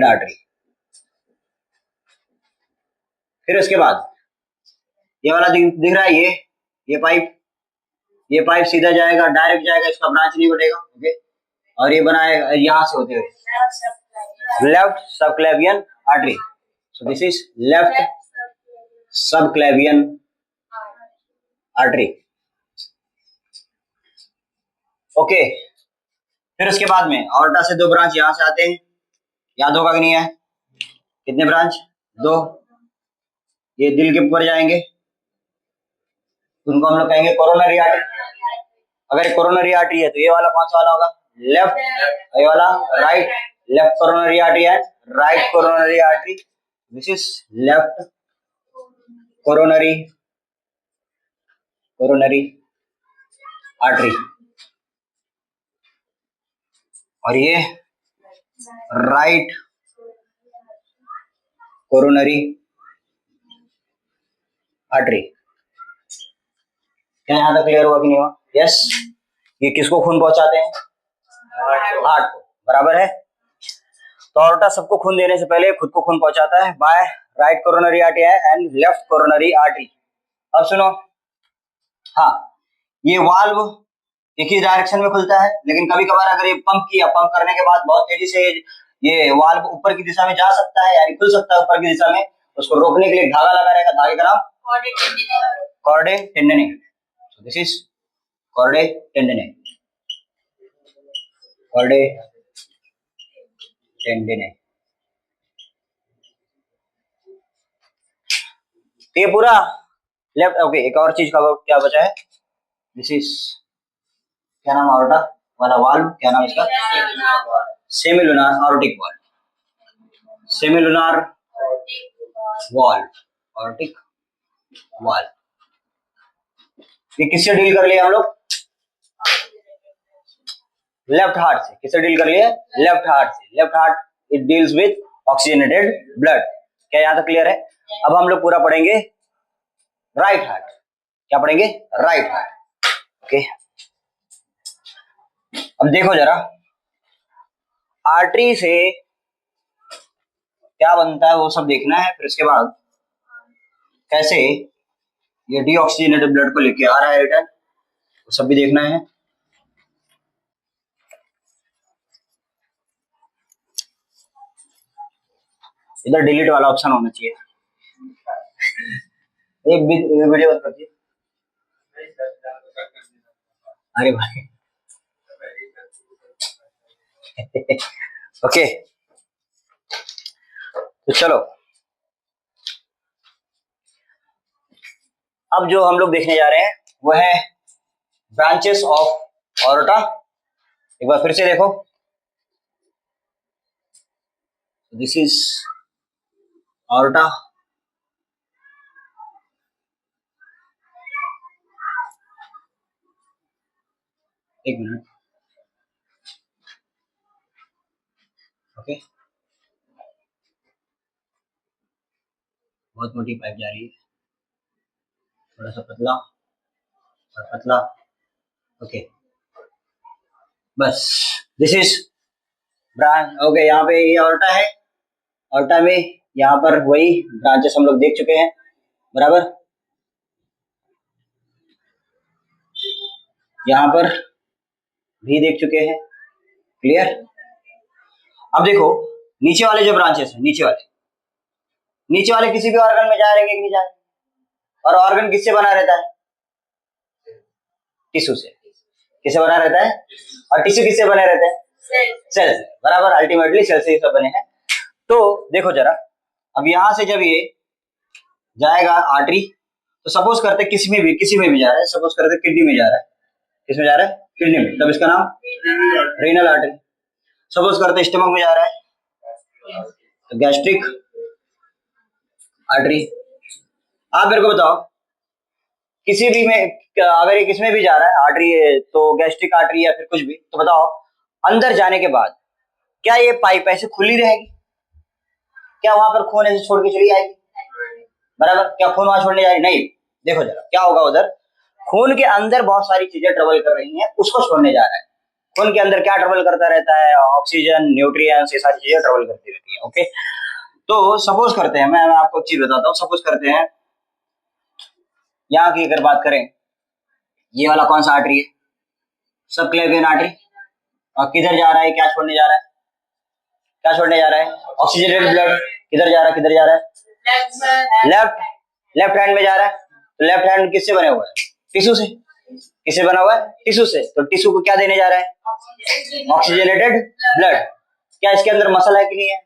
आर्टरी। फिर उसके बाद ये वाला दिख रहा है, ये पाइप सीधा जाएगा, डायरेक्ट जाएगा, इसका ब्रांच नहीं बटेगा। ओके, और ये बनाएगा यहां से होते हुए left subclavian artery. So this is left subclavian artery. Okay, फिर उसके बाद में ऑर्टा से 2 ब्रांच यहां से आते हैं, याद होगा कि नहीं है? कितने ब्रांच? 2। ये दिल के ऊपर जाएंगे, उनको हम लोग कहेंगे कोरोनरी आर्टरी। अगर कोरोनरी आर्टरी है तो ये वाला कौन सा वाला होगा? लेफ्ट, ये वाला राइट। लेफ्ट कोरोनरी आर्टरी है, right coronary artery, this is left coronary artery, और ये राइट कोरोनरी आर्टरी। क्या यहां तक क्लियर हुआ कि नहीं हुआ? यस। ये किसको खून पहुंचाते हैं? हार्ट को, बराबर है। तो ऑर्टा सबको खून देने से पहले खुद को खून पहुंचाता है by right coronary artery and left coronary artery. अब सुनो, हाँ, ये वाल्व एक ही डायरेक्शन में खुलता है, लेकिन कभी कभार अगर ये पंप किया, पंप करने के बाद बहुत तेजी से ये वाल्व ऊपर की दिशा में जा सकता है, यानी खुल सकता है ऊपर की दिशा में, उसको रोकने के लिए धागा लगा रहेगा, धागे का नाम कॉर्डे टेंडने। This is कॉर्डे टेंडने, कॉर्डे टेंडने। ये पूरा लेफ्ट। ओके, एक और चीज का क्या बचा है? दिस इज क्या नाम? ऑर्टा वाला वाल्व, क्या नाम इसका? Semilunar aortic valve, semilunar valve, aortic valve. ये किससे डील कर लिया हम लोग? लेफ्ट हार्ट से। किससे डील कर लिया? लेफ्ट हार्ट से। Left heart it deals with oxygenated blood. क्या यहां तक क्लियर है? अब हम लोग पूरा पढ़ेंगे राइट हार्ट। क्या पढ़ेंगे? Right heart. ओके, अब देखो जरा, आर्टरी से क्या बनता है वो सब देखना है, फिर उसके बाद कैसे ये डीऑक्सीजनेटेड ब्लड को लेके आ रहा है रिटर्न, वो सब भी देखना है। इधर डिलीट वाला ऑप्शन होना चाहिए। एक वीडियो बंद कर दिए। अरे भाई ओके, तो चलो अब जो हम लोग देखने जा रहे हैं वो है ब्रांचेस ऑफ ऑर्टा। एक बार फिर से देखो, दिस इज ऑर्टा, एक मिनट, ओके, बहुत मोटी पाइप जा रही है, थोड़ा सा पतला और पतला, ओके, बस। This is branch, okay. यहाँ पे ये ऑर्टा है, ऑर्टा में यहाँ पर वही ब्रांचेस हम लोग देख चुके हैं, बराबर। यहाँ पर भी देख चुके हैं, क्लियर। अब देखो नीचे वाले जो ब्रांचेस हैं, नीचे वाले किसी भी ऑर्गन में जा रहेंगे कि नहीं जा रहे? और ऑर्गन किससे बना रहता है? टिश्यू से। किससे बना रहता है? और टिश्यू किससे बने रहते हैं? सेल से, बराबर। अल्टीमेटली सेल से ही सब बने हैं। तो देखो जरा, अब यहां से जब ये जाएगा आर्टरी, तो सपोज करते किसी में भी जा रहा है, सपोज करते किडनी में जा रहा है, किसमें जा रहा है? किडनी में, तब इसका नाम रीनल आर्टरी। सपोज करते स्टमक में जा रहा है तो गैस्ट्रिक आर्टरी। आप मेरे को बताओ, किसी भी में अगर ये किसमें भी जा रहा है आर्टरी है, तो गैस्ट्रिक आर्टरी या फिर कुछ भी, तो बताओ अंदर जाने के बाद क्या ये पाइप ऐसे खुली रहेगी? क्या वहां पर खून ऐसे छोड़ के चली जाएगी? बराबर, क्या खून वहां छोड़ने जाएगी? नहीं। देखो जरा क्या होगा, उधर खून के अंदर बहुत सारी चीजें ट्रेवल कर रही हैं, उसको छोड़ने जा रहा है। खून के अंदर क्या ट्रेवल करता रहता है? ऑक्सीजन, न्यूट्रिएंट्स, ये सारी चीजें ट्रेवल करती रहती है। ओके, तो सपोज करते हैं, मैं आपको एक चीज बताता हूँ। सपोज करते हैं यहाँ की अगर बात करें, ये वाला कौन सा आर्टरी है? Subclavian artery. और किधर जा रहा है? क्या छोड़ने जा रहा है? क्या छोड़ने जा रहा है? Oxygenated blood. किधर जा रहा है? किधर जा रहा है? लेफ्ट हैंड में जा रहा है। तो लेफ्ट हैंड किससे बने हुए हैं? टिश्यू से। किससे बना हुआ है? टिश्यू से। तो टिश्यू को क्या देने जा रहा है? Oxygenated blood. क्या इसके अंदर मसल है कि नहीं है?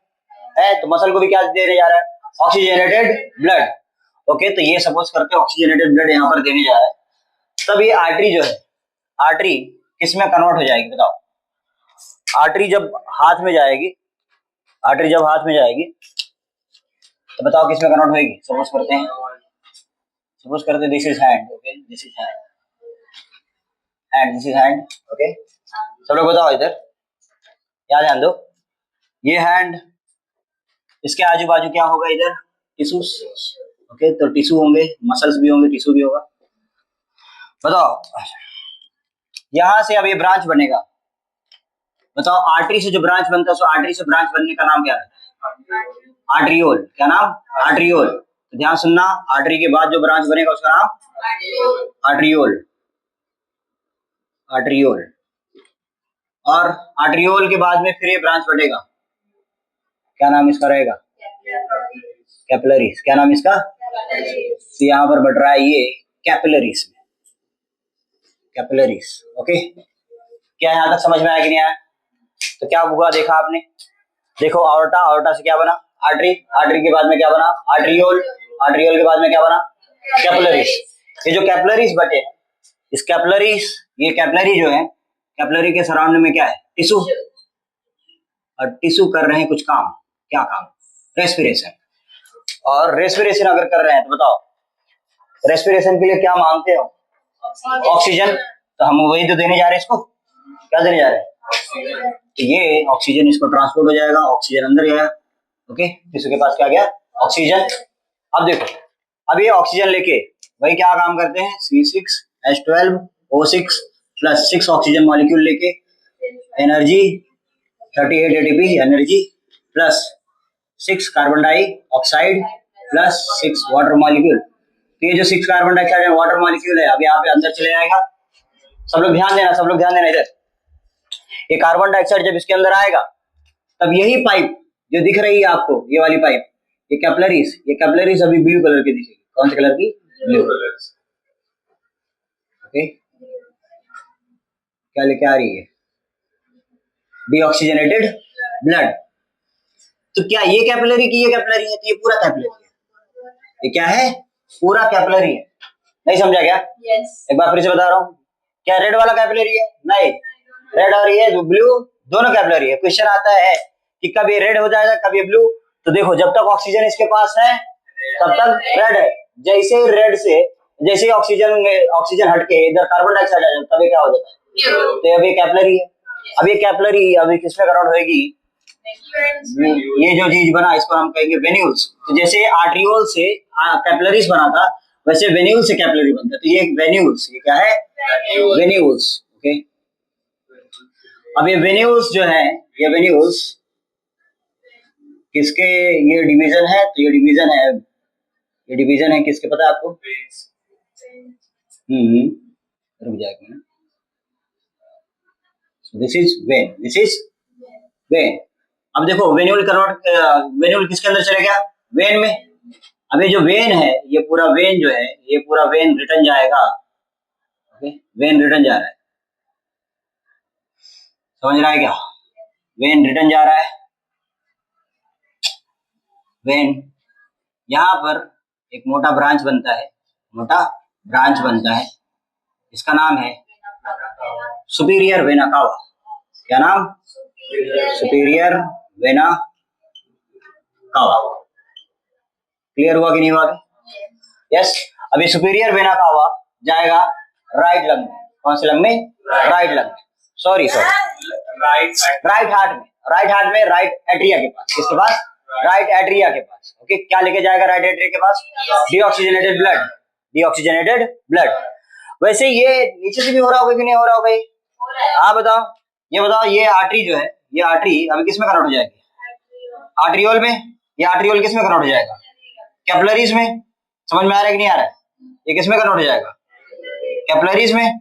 है। तो मसल को भी क्या देने जा रहा है? Oxygenated blood. ओके, तो ये सपोज करते हैं ऑक्सीजनेटेड ब्लड यहाँ पर देने जा रहा है, तब ये आर्टरी जो है, आर्टरी किस में कन्वर्ट हो जाएगी बताओ? आर्टरी जब हाथ में जाएगी, आर्टरी जब हाथ में जाएगी तो बताओ किस में कन्वर्ट होगी? सपोज करते हैं this is hand. Okay, this is hand, hand, this is hand. Okay, सब लोग बताओ इधर, याद ध्यान दो, ये हैंड, इसके आजू बाजू क्या होगा? इधर टिश्यूज। ओके, तो टिश्यू होंगे, मसल्स भी होंगे, टिश्यू भी होगा। बताओ यहां से अब ये ब्रांच बनेगा, बताओ आर्टरी से जो ब्रांच बनता है, सो आर्टरी से ब्रांच बनने का नाम क्या है? आर्टरियोल। क्या नाम? आर्टरियोल। तो ध्यान सुनना, आर्टरी के बाद जो ब्रांच बनेगा उसका नाम आर्टरियोल। आर्टरियोल। और आर्टरियोल के बाद में फिर ये ब्रांच बनेगा, क्या नाम इसका रहेगा? कैपिलरीज। क्या नाम इसका? तो यहाँ पर बढ़ रहा है ये कैपिलरीज में, कैपिलरीज। ओके, क्या यहाँ तक समझ में आया कि नहीं आया? तो क्या हुआ देखा आपने? देखो आर्टा, आर्टा से क्या बना? आर्टरी, आर्टरी के बाद में क्या बना? आर्टरियोल, आर्टरियोल के बाद में क्या बना? कैपिलरीज। ये जो कैपिलरीज बचे हैं, इस कैपिलरीज, ये कैपिलरी जो है, कैपिलरी के सराउंड में क्या है? टिश्यू। और टिश्यू कर रहे हैं कुछ काम, क्या काम? रेस्पिरेशन। और रेस्पिरेशन अगर कर रहे हैं तो बताओ रेस्पिरेशन के लिए क्या मांगते हो? ऑक्सीजन। तो हम वही तो देने जा रहे हैं इसको, क्या देने जा रहे हैं? तो ये ऑक्सीजन इसको ट्रांसपोर्ट हो जाएगा, ऑक्सीजन अंदर गया। ओके, टिश्यू के पास क्या गया? ऑक्सीजन। अब देखो, अब ये ऑक्सीजन लेके वही क्या काम करते हैं? C6H12O6 प्लस 6 ऑक्सीजन मॉलिक्यूल लेके energy 38 ATP energy plus 6 carbon dioxide plus 6 water molecule. तो ये जो 6 कार्बन डाइऑक्साइड वाटर मॉलिक्यूल है अब यहाँ पे अंदर चले जाएगा। सब लोग ध्यान देना, सब लोग ध्यान देना इधर। ये कार्बन डाइऑक्साइड जब इसके अंदर आएगा तब यही पाइप जो दिख रही है आपको, ये वाली पाइप, ये कैपिलरीज अभी ब्लू कलर की दिखेगी। कौन से कलर की? Blue colour. ओके, क्या लेके आ रही है? Deoxygenated blood. तो क्या ये कैपिलरी की ये कैपिलरी है? तो ये पूरा कैपिलरी है। ये क्या है? पूरा कैपिलरी है। नहीं समझा क्या? एक बार फिर से बता रहा हूँ, क्या रेड वाला कैपिलरी है? नहीं, रेड और ये ब्लू दोनों कैपिलरी है। क्वेश्चन आता है कि कब ये रेड हो जाएगा, कब ये ब्लू। तो देखो, जब तक ऑक्सीजन इसके पास है तब तक रेड है। जैसे रेड से, जैसे ऑक्सीजन हटके इधर कार्बन डाइऑक्साइड आ जाता है, तब क्या हो जाता है? तो अब ये कैपिलरी है। अब ये कैपिलरी अभी किसमें कन्वर्ट होगी? ये जो चीज बना इसको हम कहेंगे वेन्यूल्स। तो जैसे आर्टरियोल से कैपिलरीज बना था, वैसे वेन्यूल से कैपिलरी बनता है। तो ये वेन्यूल्स, ये क्या है? वेन्यूल्स। ओके, अब ये वेन्यूल्स जो है, ये वेन्यूल्स किसके ये डिवीजन है? तो ये डिवीजन है, ये डिवीजन है किसके, पता है आपको? रुक जाएगा। This is when, this is when. अब देखो वेन्यूल कन्वर्ट, वेन्यूल किसके अंदर चले गया? वेन में। अब ये जो वेन है, ये पूरा वेन जो है, ये पूरा वेन रिटर्न जाएगा। ओके, वेन रिटर्न जा रहा है, समझ रहा है क्या? वेन रिटर्न जा रहा है। वेन, यहां पर एक मोटा ब्रांच बनता है, मोटा ब्रांच बनता है, इसका नाम है सुपीरियर वेना कावा। क्या नाम? Superior vena cava. क्लियर हुआ कि नहीं हुआ? यस। अब ये सुपीरियर वेना कावा जाएगा राइट लंग में। कौन से लंग में? राइट लंग में, सॉरी राइट हार्ट में, राइट एट्रिया के पास। किसके पास? राइट एट्रिया के पास। ओके, क्या लेके जाएगा राइट एट्रिया के पास? Deoxygenated blood, deoxygenated blood. वैसे ये नीचे से भी हो रहा होगा कि नहीं हो रहा होगा? हाँ बताओ, ये बताओ, ये आर्टरी जो है, ये आर्टरी अभी किस में कन्वर्ट हो जाएगी? आर्टरियोल में। ये आर्टरियोल किस में कन्वर्ट हो जाएगा? कैपिलरीज में। समझ में आ रहा है कि नहीं आ रहा है? ये किस में कन्वर्ट हो जाएगा? कैपिलरीज में।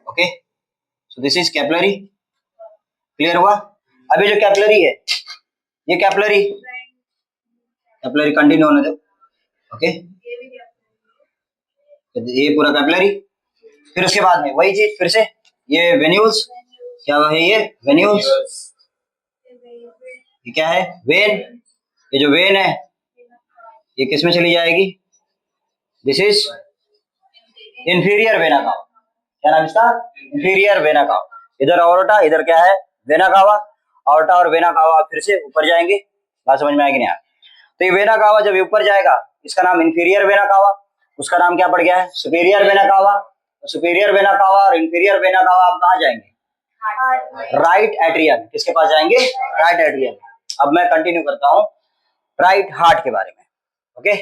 Okay, so this is capillary. Clear हुआ? अभी जो कैपिलरी है, ये कैपिलरी कंटिन्यू होने दो। ओके, ये पूरा कैपिलरी, फिर उसके बाद में वही चीज फिर से, ये वेन्यूल्स, क्या है ये वेन्यूल्स, ये क्या है वेन, ये जो वेन है ये किस में चली जाएगी, this is inferior vena cava. क्या नाम इसका, इंफीरियर वेना कावा। इधर ऑर्टा, इधर क्या है वेना कावा, ऑर्टा और वेना कावा फिर से ऊपर जाएंगे। बात समझ में आएगी नहीं? तो ये वेना कावा जब ऊपर जाएगा इसका नाम इंफीरियर वेना कावा, उसका नाम क्या पड़ गया है superior vena cava. Superior vena cava और इंफीरियर वेना कावा आप कहाँ जाएंगे, राइट एट्रियम। किसके पास जाएंगे, राइट एट्रियम। अब मैं कंटिन्यू करता हूं राइट हार्ट के बारे में। ओके,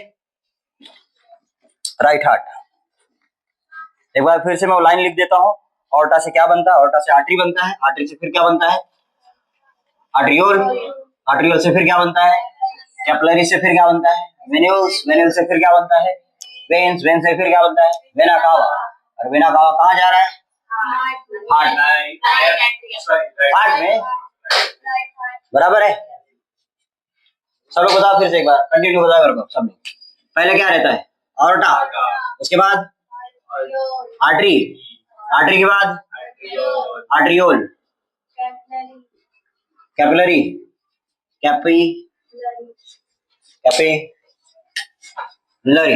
राइट हार्ट एक बार फिर से मैं लाइन लिख देता हूं। ऑर्टा से क्या बनता है, ऑर्टा से आर्टरी बनता है, आर्टरी से फिर क्या बनता है आर्ट्रियोल, आर्ट्रियोल से फिर क्या बनता है कैपिलरी, से फिर क्या बनता है वेन्यूल्स, वेन्यूल से फिर क्या बनता है वेन्स, वेन से फिर क्या बनता है वेना कावा। और वेना कावा कहाँ जा रहा है, हार्ट, हार्ट में, बराबर है। सब लोग बताओ फिर से एक बार, कंटिन्यू बताओ मेरे को सब लोग। पहले क्या रहता है ऑर्टा, उसके बाद आर्टरी, आर्टरी के बाद आर्ट्रियोल, कैपिलरी, कैपी, कैपिलरी,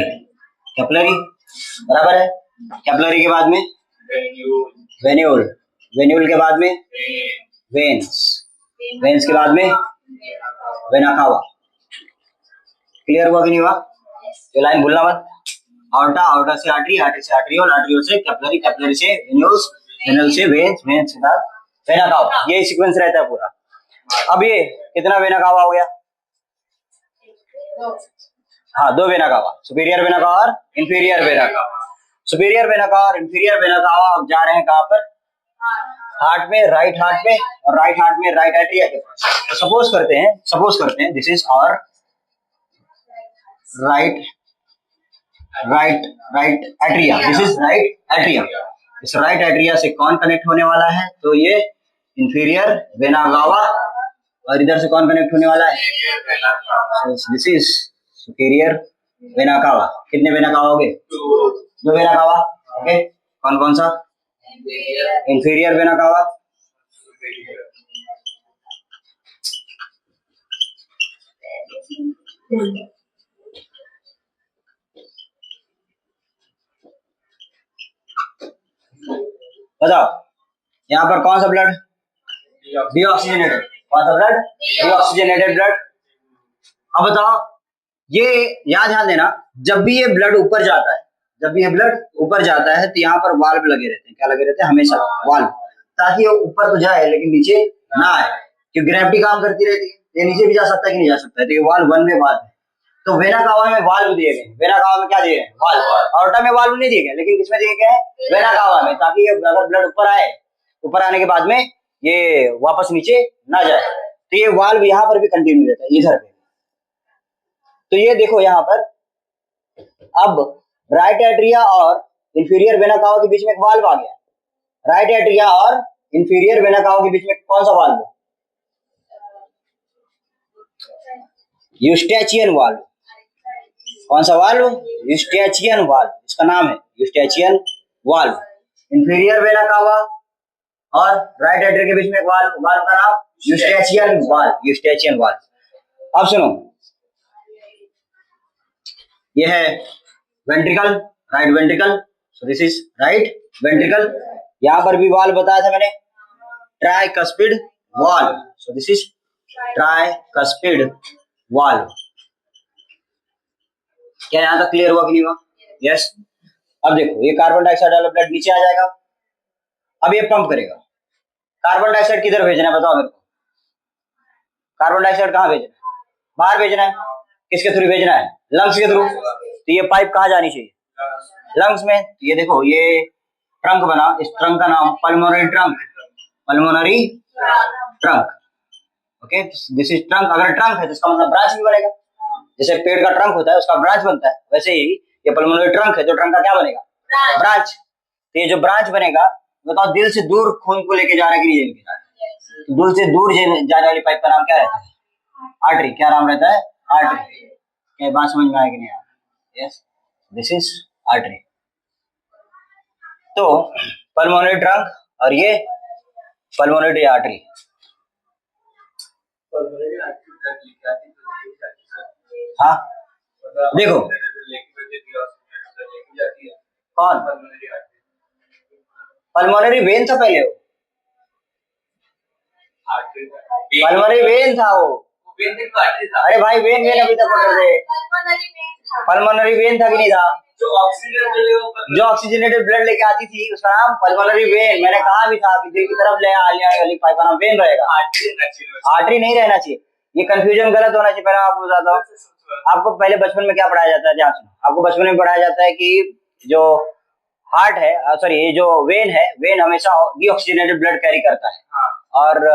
कैपिलरी, बराबर है। कैपिलरी के बाद में वेन्यूल, वेन्यूल के बाद में वेन्स, वेन्स के बाद में वेना कावा। क्लियर हुआ कि नहीं हुआ, ये लाइन भूलना मत। ऑर्टा, ऑर्टा से आर्टरी, आर्टरी से आर्ट्रियोल, आर्ट्रियोल से कैपिलरी, कैपिलरी से वेन्यूल्स, वेन्यूल से वेन्स, वेन्स के बाद वेना कावा। ये सीक्वेंस रहता है पूरा। अब ये कितना वेना कावा हो गया, हाँ दो vena cava, superior vena cava और inferior vena cava. Superior vena cava और इंफीरियर वेना कावा अब जा रहे हैं कहाँ पर, हार्ट में, राइट हार्ट में, और राइट हार्ट में राइट एट्रिया के पास। तो सपोज करते हैं this is our right atria, this is right atria. इस राइट एट्रिया से कौन कनेक्ट होने वाला है, तो ये इंफीरियर वेना कावा, और इधर से कौन कनेक्ट होने वाला है, this is superior vena cava. कितने वेना कावा हो गए, दो वेना कावा। ओके, कौन कौन सा, इंफीरियर वेना कावा, बताओ यहाँ पर कौन सा ब्लड, डीऑक्सीजनेटेड, कौन सा ब्लड, डीऑक्सीजनेटेड ब्लड। अब बताओ, ये याद ध्यान देना, जब भी ये ब्लड ऊपर जाता है, जब भी ये ब्लड ऊपर जाता है तो यहाँ पर वाल्व लगे रहते हैं। क्या लगे रहते हैं, हमेशा वाल्व, ताकि ये ऊपर तो जाए लेकिन नीचे ना आए, क्योंकि ग्रेविटी काम करती रहती है, ये नीचे भी जा सकता है कि नहीं जा सकता है। तो ये वाल्व वन वे वाल्व है। तो वेना कावा में वाल्व दिए गए, वेना कावा में क्या दिए गए, वाल्व। ऑर्टा में वाल्व नहीं दिए गए, लेकिन किसमें दिए गए हैं, वेना कावा में, ताकि अगर ब्लड ऊपर आए, ऊपर आने के बाद में ये वापस नीचे ना जाए। तो ये वाल्व यहाँ पर भी कंटिन्यू रहता है इधर पे। तो ये देखो यहाँ पर, अब राइट एट्रिया और इंफीरियर वेना कावा के बीच में एक वाल्व आ गया। राइट एट्रिया और इंफीरियर वेना कावा के बीच में कौन सा वाल्व है, यूस्टैचियन वाल्व। कौन सा वाल्व, यूस्टैचियन वाल्व, इसका नाम है यूस्टैचियन वाल्व। इंफीरियर वेना कावा और राइट एट्रिया के बीच में एक वाल्व, वाल्व का नाम यूस्टैचियन वाल्व, यूस्टैचियन वाल्व। अब सुनो, ये है ventricle, right ventricle, so this is right ventricle. यहां पर भी वाल्व बताया था मैंने, tricuspid valve, so this is tricuspid valve. क्या यहां तक क्लियर हुआ कि नहीं हुआ, यस। अब देखो, ये कार्बन डाइऑक्साइड वाला ब्लड नीचे आ जाएगा, अब ये पंप करेगा। कार्बन डाइऑक्साइड किधर भेजना है बताओ मेरे को, कार्बन डाइऑक्साइड कहाँ भेजना है, बाहर भेजना है। किसके थ्रू भेजना है, लंग्स के थ्रू। तो ये पाइप कहाँ जानी चाहिए, लंग्स में। तो ये देखो, ये ट्रंक बना, इस ट्रंक का नाम pulmonary trunk, pulmonary trunk. Okay, this is trunk. अगर ट्रंक है तो इसका मतलब ब्रांच भी बनेगा, जैसे पेड़ का ट्रंक होता है उसका ब्रांच बनता है, वैसे ही ये पल्मोनरी ट्रंक है तो ट्रंक का क्या बनेगा, ब्रांच। तो ये जो ब्रांच बनेगा, बताओ दिल से दूर खून को लेके जा रहा है कि नहीं लेके जा रहा है, तो दिल से दूर जाने वाली पाइप का नाम क्या रहता है, आर्टरी। क्या नाम रहता है, आर्टरी। क्या बात समझ में आएगी नहीं, यस, दिस इज आर्टरी। तो पल्मोनरी ट्रंक और ये पल्मोनरी आर्टरी। हाँ देखो कौन पल्मोनरी वेन था पहले, वो पल्मोनरी वेन था वो। अरे भाई वेन वेन अभी तक पढ़ रहे, पल्मोनरी वेन था कि नहीं था? जो ऑक्सीजनेटेड ब्लड लेके आती थी उसका नाम पल्मोनरी वेन। मैंने कहा भी था कि दिल की तरफ ले आने वाली पाइप का नाम वेन रहेगा, आर्टरी नहीं रहना चाहिए। ये कंफ्यूजन गलत होना चाहिए। पहले आपको बताता हूँ, आपको पहले बचपन में क्या पढ़ाया जाता है, ध्यान सुनो। आपको बचपन में पढ़ाया जाता है कि जो हार्ट है, सॉरी ये जो वेन है, वेन हमेशा डीऑक्सीजनेटेड ब्लड कैरी करता है और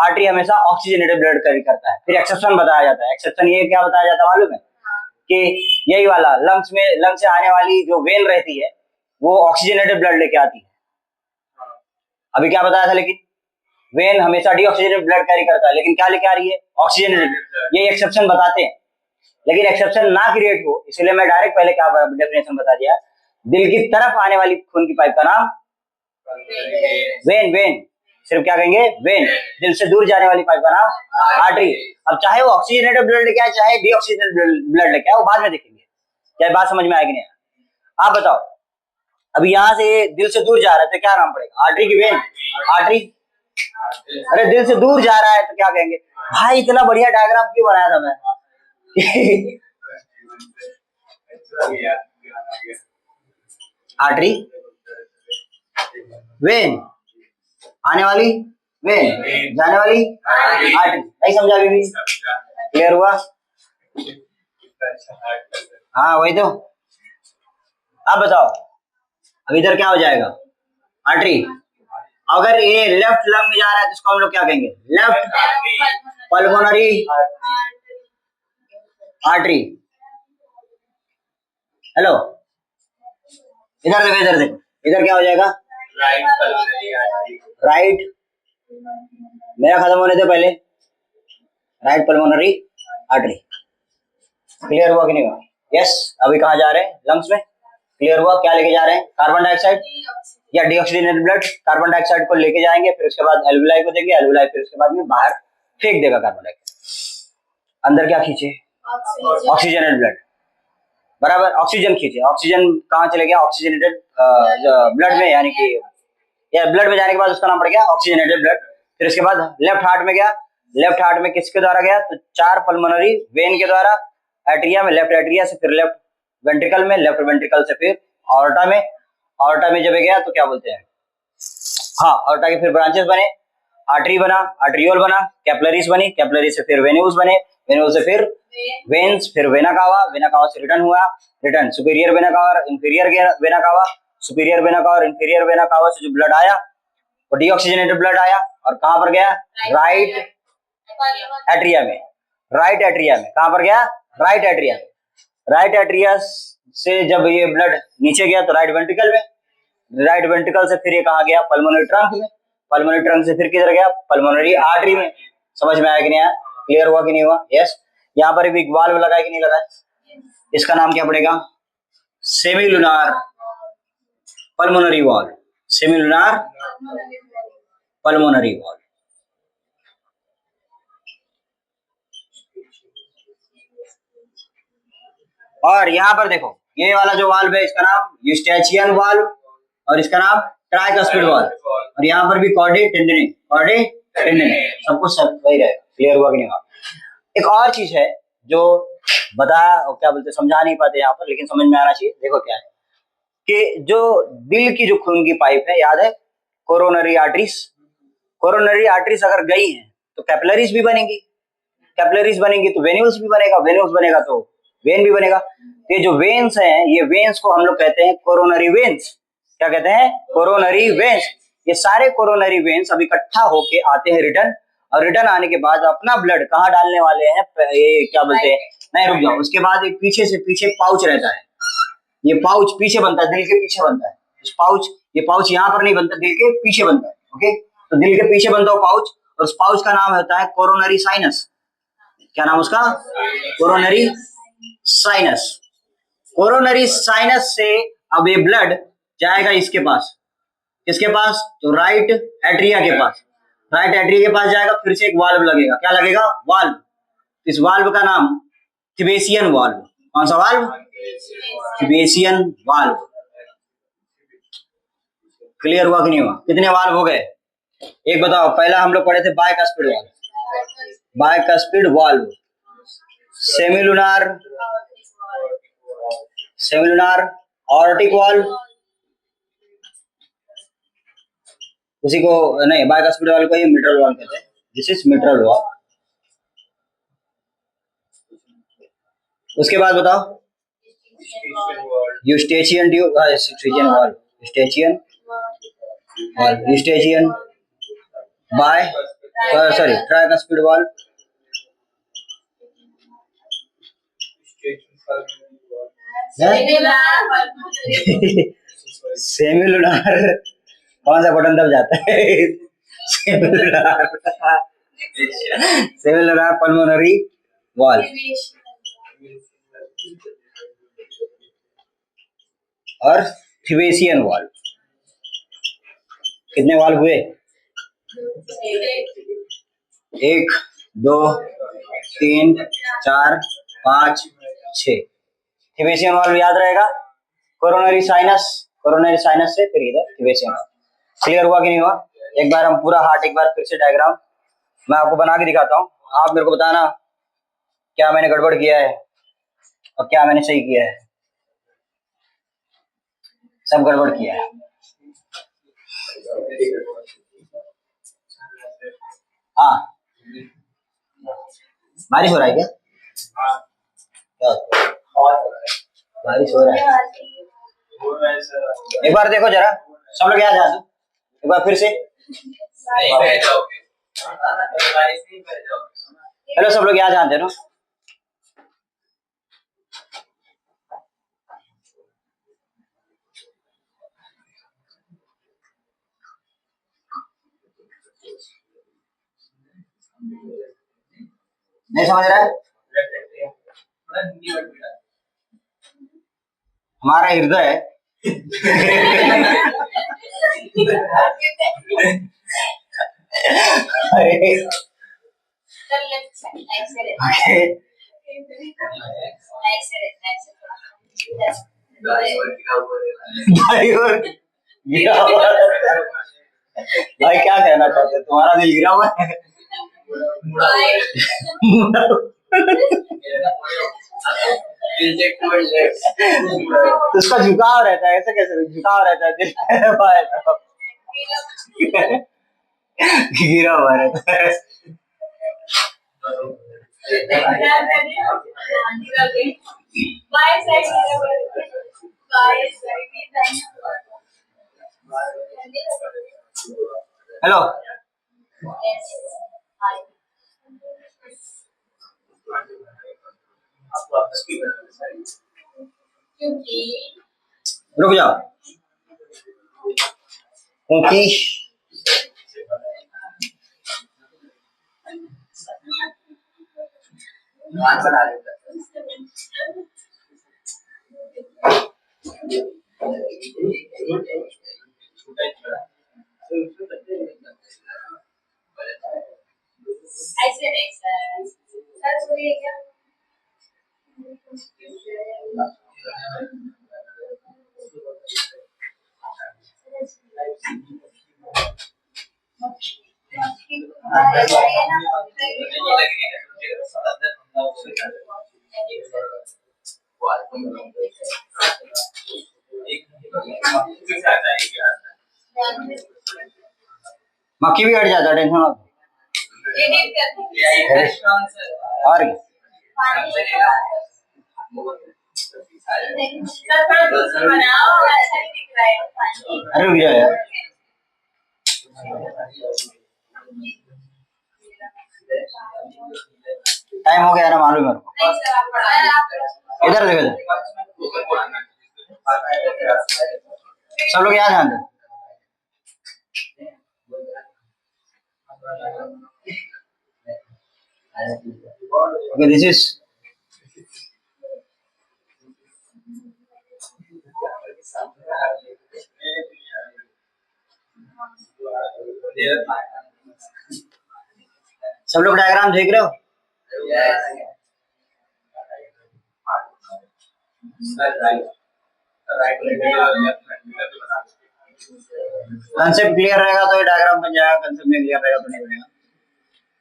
आर्टरी हमेशा ऑक्सीजनेटेड ब्लड कैरी करता है। फिर एक्सेप्शन बताया जाता है। एक्सेप्शन ये क्या बताया जाता है मालूम है? कि यही वाला लंग्स से आने वाली जो वेन रहती है वो ऑक्सीजनेटेड ब्लड लेके आती है। अभी क्या बताया था, लेकिन वेन हमेशा डीऑक्सीजनेटेड ब्लड कैरी करता है, लेकिन क्या लेके आ रही है? ऑक्सीजनेटेड। ये एक्सेप्शन बताते हैं, लेकिन एक्सेप्शन ना क्रिएट हो इसलिए मैं डायरेक्ट पहले क्या डेफिनेशन बता दिया, दिल की तरफ आने वाली खून की पाइप का नाम वेन। वेन सिर्फ क्या कहेंगे? वेन। दिल से दूर जाने वाली पाइप का नाम आर्टरी। अब चाहे वो ऑक्सीजनेटेड ब्लड लेके आए चाहे डीऑक्सीजनेटेड ब्लड लेके आए, वो बाद में देखेंगे। क्या बात समझ में आएगी नहीं? आप बताओ, अभी यहाँ से दिल से दूर जा रहा है तो क्या नाम पड़ेगा? आर्टरी की वेन, आर्टरी। अरे दिल से दूर जा रहा है तो क्या कहेंगे? भाई इतना बढ़िया डायग्राम क्यों बनाया था मैं? आर्टरी, वेन, आने वाली वेन, जाने वाली आर्टरी। नहीं समझा अभी? क्लियर हुआ? हाँ वही तो। अब बताओ, अब इधर क्या हो जाएगा? आर्टरी। अगर ये लेफ्ट लंग में जा रहा है तो इसको हम लोग क्या कहेंगे? Left pulmonary artery. हेलो, इधर देखो, इधर देखो, इधर क्या हो जाएगा? राइट, मेरा खत्म होने दे पहले। Right pulmonary artery. क्लियर हुआ कि नहीं हुआ? यस। अभी कहाँ जा रहे हैं? लंग्स में। क्लियर हुआ? क्या लेके जा रहे हैं? कार्बन डाइऑक्साइड या डीऑक्सीजनेटेड ब्लड। कार्बन डाइऑक्साइड को लेके जाएंगे, फिर उसके बाद एल्वुलाई को देंगे, एल्वुलाई फिर उसके बाद में बाहर फेंक देगा कार्बन डाइऑक्साइड। अंदर क्या खींचे? Oxygenated blood. बराबर, ऑक्सीजन खींचे। ऑक्सीजन कहाँ चले गया? ऑक्सीजनेटेड ब्लड में, यानी कि या ब्लड में जाने के बाद उसका नाम पड़ गया ऑक्सीजनेटेड ब्लड। फिर इसके बाद लेफ्ट हार्ट में गया। लेफ्ट हार्ट में किसके द्वारा गया? तो 4 पल्मोनरी वेन के द्वारा। एट्रिया में, लेफ्ट एट्रिया से, फिर लेफ्ट वेंट्रिकल में, लेफ्ट वेंट्रिकल से फिर ऑर्टा में। ऑर्टा में जब गया तो क्या बोलते हैं, हाँ ऑर्टा के फिर ब्रांचेस बने। आर्टरी बना, आर्ट्रियोल बना, कैपिलरीज बनी, कैपिलरी से फिर वेन्यूल्स बने, वेन्यूल से फिर वेन्स, फिर वेना कावा, वेना कावा से रिटर्न हुआ, रिटर्न सुपीरियर वेना कावा और inferior vena cava, superior vena cava और इंफीरियर वेना कावा से जो ब्लड आया वो डीऑक्सीजनेटेड ब्लड आया और कहां पर गया? राइट एट्रिया में। राइट एट्रिया में कहां पर गया? राइट एट्रिया में। राइट एट्रिया से जब ये ब्लड नीचे गया तो राइट वेंट्रिकल में, राइट वेंट्रिकल से फिर ये कहां गया? पल्मोनरी ट्रंक में, पल्मोनरी ट्रंक से फिर किधर गया? पल्मोनरी आर्टरी में। समझ में आया कि नहीं आया? क्लियर हुआ कि नहीं हुआ? यस। यहाँ पर भी वाल्व लगा है कि नहीं लगा है? इसका नाम क्या पड़ेगा? Semilunar pulmonary valve. Semilunar pulmonary valve. और यहाँ पर देखो, ये वाला जो वाल्व है इसका नाम यूस्टेचियन वाल्व और इसका नाम ट्राइकस्पिड वाल्व। और यहाँ पर भी कॉर्डे टेंडिनी, कॉर्डे टेंडिनी, सब कुछ सब वही रहेगा। क्लियर हुआ कि नहीं हुआ? एक और चीज है जो क्या बोलते समझा नहीं पाते यहाँ पर, लेकिन समझ में आना चाहिए। देखो क्या है कि जो दिल की जो खून की पाइप है, याद है कोरोनरी आर्टरीज। कोरोनरी आर्टरीज अगर गई हैं तो कैपिलरीज भी बनेंगी, कैपिलरीज बनेंगी तो वेन्यूल्स भी बनेगा, वेन्यूल्स बनेगा तो वेन भी बनेगा। ये जो वेन्स हैं, ये वेन्स को हम लोग कहते हैं कोरोनरी वेन्स। क्या कहते हैं? Coronary veins. ये सारे कोरोनरी वेन्स अभी इकट्ठा होके आते हैं रिटर्न, और रिटर्न आने के बाद अपना ब्लड कहाँ डालने वाले हैं? ये क्या बोलते हैं, नहीं रुक जाओ, उसके बाद एक पीछे से पीछे पाउच रहता है। ये पाउच पीछे बनता है, दिल के पीछे बनता है। इस पाउच, ये पाउच यहाँ पर नहीं बनता, दिल के पीछे बनता है। ओके, तो दिल के पीछे बनता है पाउच, और उस पाउच का नाम होता है कोरोनरी साइनस। क्या नाम उसका? Coronary sinus. कोरोनरी साइनस से अब ये ब्लड जाएगा इसके पास, किसके पास? तो राइट एट्रिया के पास। राइट एट्रिया के पास जाएगा, फिर से एक वाल्व लगेगा। क्या लगेगा? वाल्व। इस वाल्व का नाम थिबेसियन वाल्व। कौन सा वाल्व? थिबेसियन वाल्व। क्लियर हुआ कि नहीं हुआ? कितने वाल्व हो गए? एक बताओ। पहला हम लोग पढ़े थे bicuspid valve, bicuspid valve, semilunar, semilunar aortic valve, उसी को नहीं, बाइकस्पिड वाल्व को ही मिट्रल वाल्व कहते हैं। This is mitral valve. उसके बाद बताओ eustachian tube, eustachian valve, eustachian valve, eustachian by sorry tricuspid valve, semilunar. कौन सा बटन दब जाता है? सेमिलुनार, सेमिलुनार पल्मोनरी वाल्व और थिबेसियन वाल्व। कितने वाल्व हुए? 1 2 3 4 5 6। थिबेसियन वाल्व याद रहेगा। कोरोनरी साइनस, कोरोनरी साइनस से फिर इधर थिबेसियन वाल्व। क्लियर हुआ कि नहीं हुआ? एक बार हम पूरा हार्ट एक बार फिर से डायग्राम मैं आपको बना के दिखाता हूँ। आप मेरे को बताना क्या मैंने गड़बड़ किया है और क्या मैंने सही किया है। सब गड़बड़ किया है। हाँ, बारिश हो रहा है क्या? बारिश हो रहा है। एक बार देखो जरा, सब लोग यहाँ जा दो एक बार फिर से। हेलो, सब लोग यहाँ जानते हो ना? नहीं समझ रहा है? हमारा हृदय भाई क्या कहना चाहते हो? तुम्हारा दिल गिरा हुआ है? उसका झुकाव रहता है। ऐसे कैसे झुकाव रहता है? दिल गिरा हुआ रहता है। हेलो, रुक जाओ। क्योंकि ऐसे नहीं सर छोड़िए क्या? मक्खी भी हट जाता है, टेंशन मत। और अरे रुक जाओ यार। टाइम हो गया ना, मालूम है। इधर देखो, सब लोग यहाँ ध्यान दो। Okay, this is सब लोग डायग्राम देख रहे हो? कंसेप्ट क्लियर रहेगा तो ये डायग्राम बन जाएगा, कंसेप्ट नहीं क्लियर रहेगा तो नहीं बनेगा,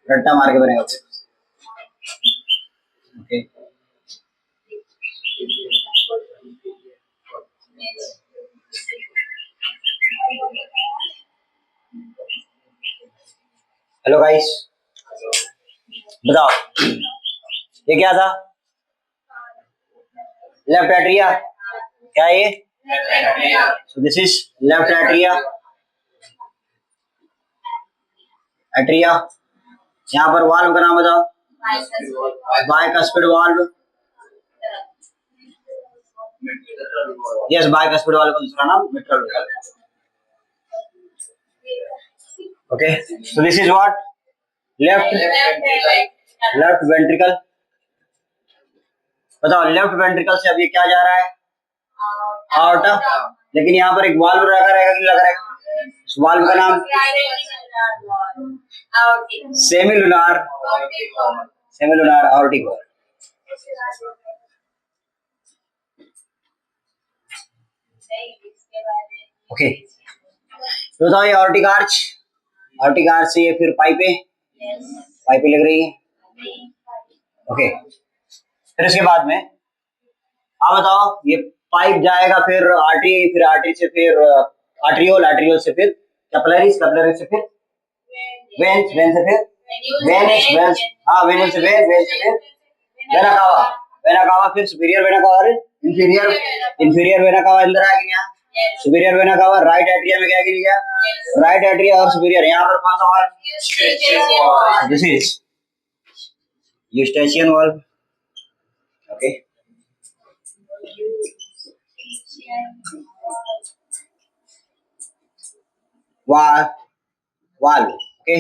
रट्टा मार के बनेगा। ओके हेलो गाइस, बताओ ये क्या था? लेफ्ट एट्रिया, क्या है ये? सो this is left atria. Atria, यहाँ पर वाल्व का नाम बताओ। Bicuspid valve. Yes, bicuspid valve का दूसरा नाम mitral valve. Okay, so this is what? Left ventricle. बताओ लेफ्ट वेंट्रिकल से अब ये क्या जा रहा है? आउटा। लेकिन यहाँ पर एक वाल्व लगा रहेगा कि लगा रहेगा? उस वाल्व का नाम सेमिलुनार आर्टिक वाल्व। ओके, तो बताओ ये आर्टिक आर्च से ये फिर पाइपें लग रही है। ओके, फिर इसके बाद में आप बताओ ये पाइप जाएगा फिर आर्टरी से फिर आर्ट्रियोल से फिर कैपिलरीज से फिर वेन से फिर वेनस से फिर वेना कावा फिर superior vena cava inferior vena cava अंदर आ गया। Superior vena cava right atria में क्या गिर गया? राइट एट्रिया और सुपीरियर। यहाँ पर कौन सा valve? This is Eustachian valve. Okay, valve. Okay,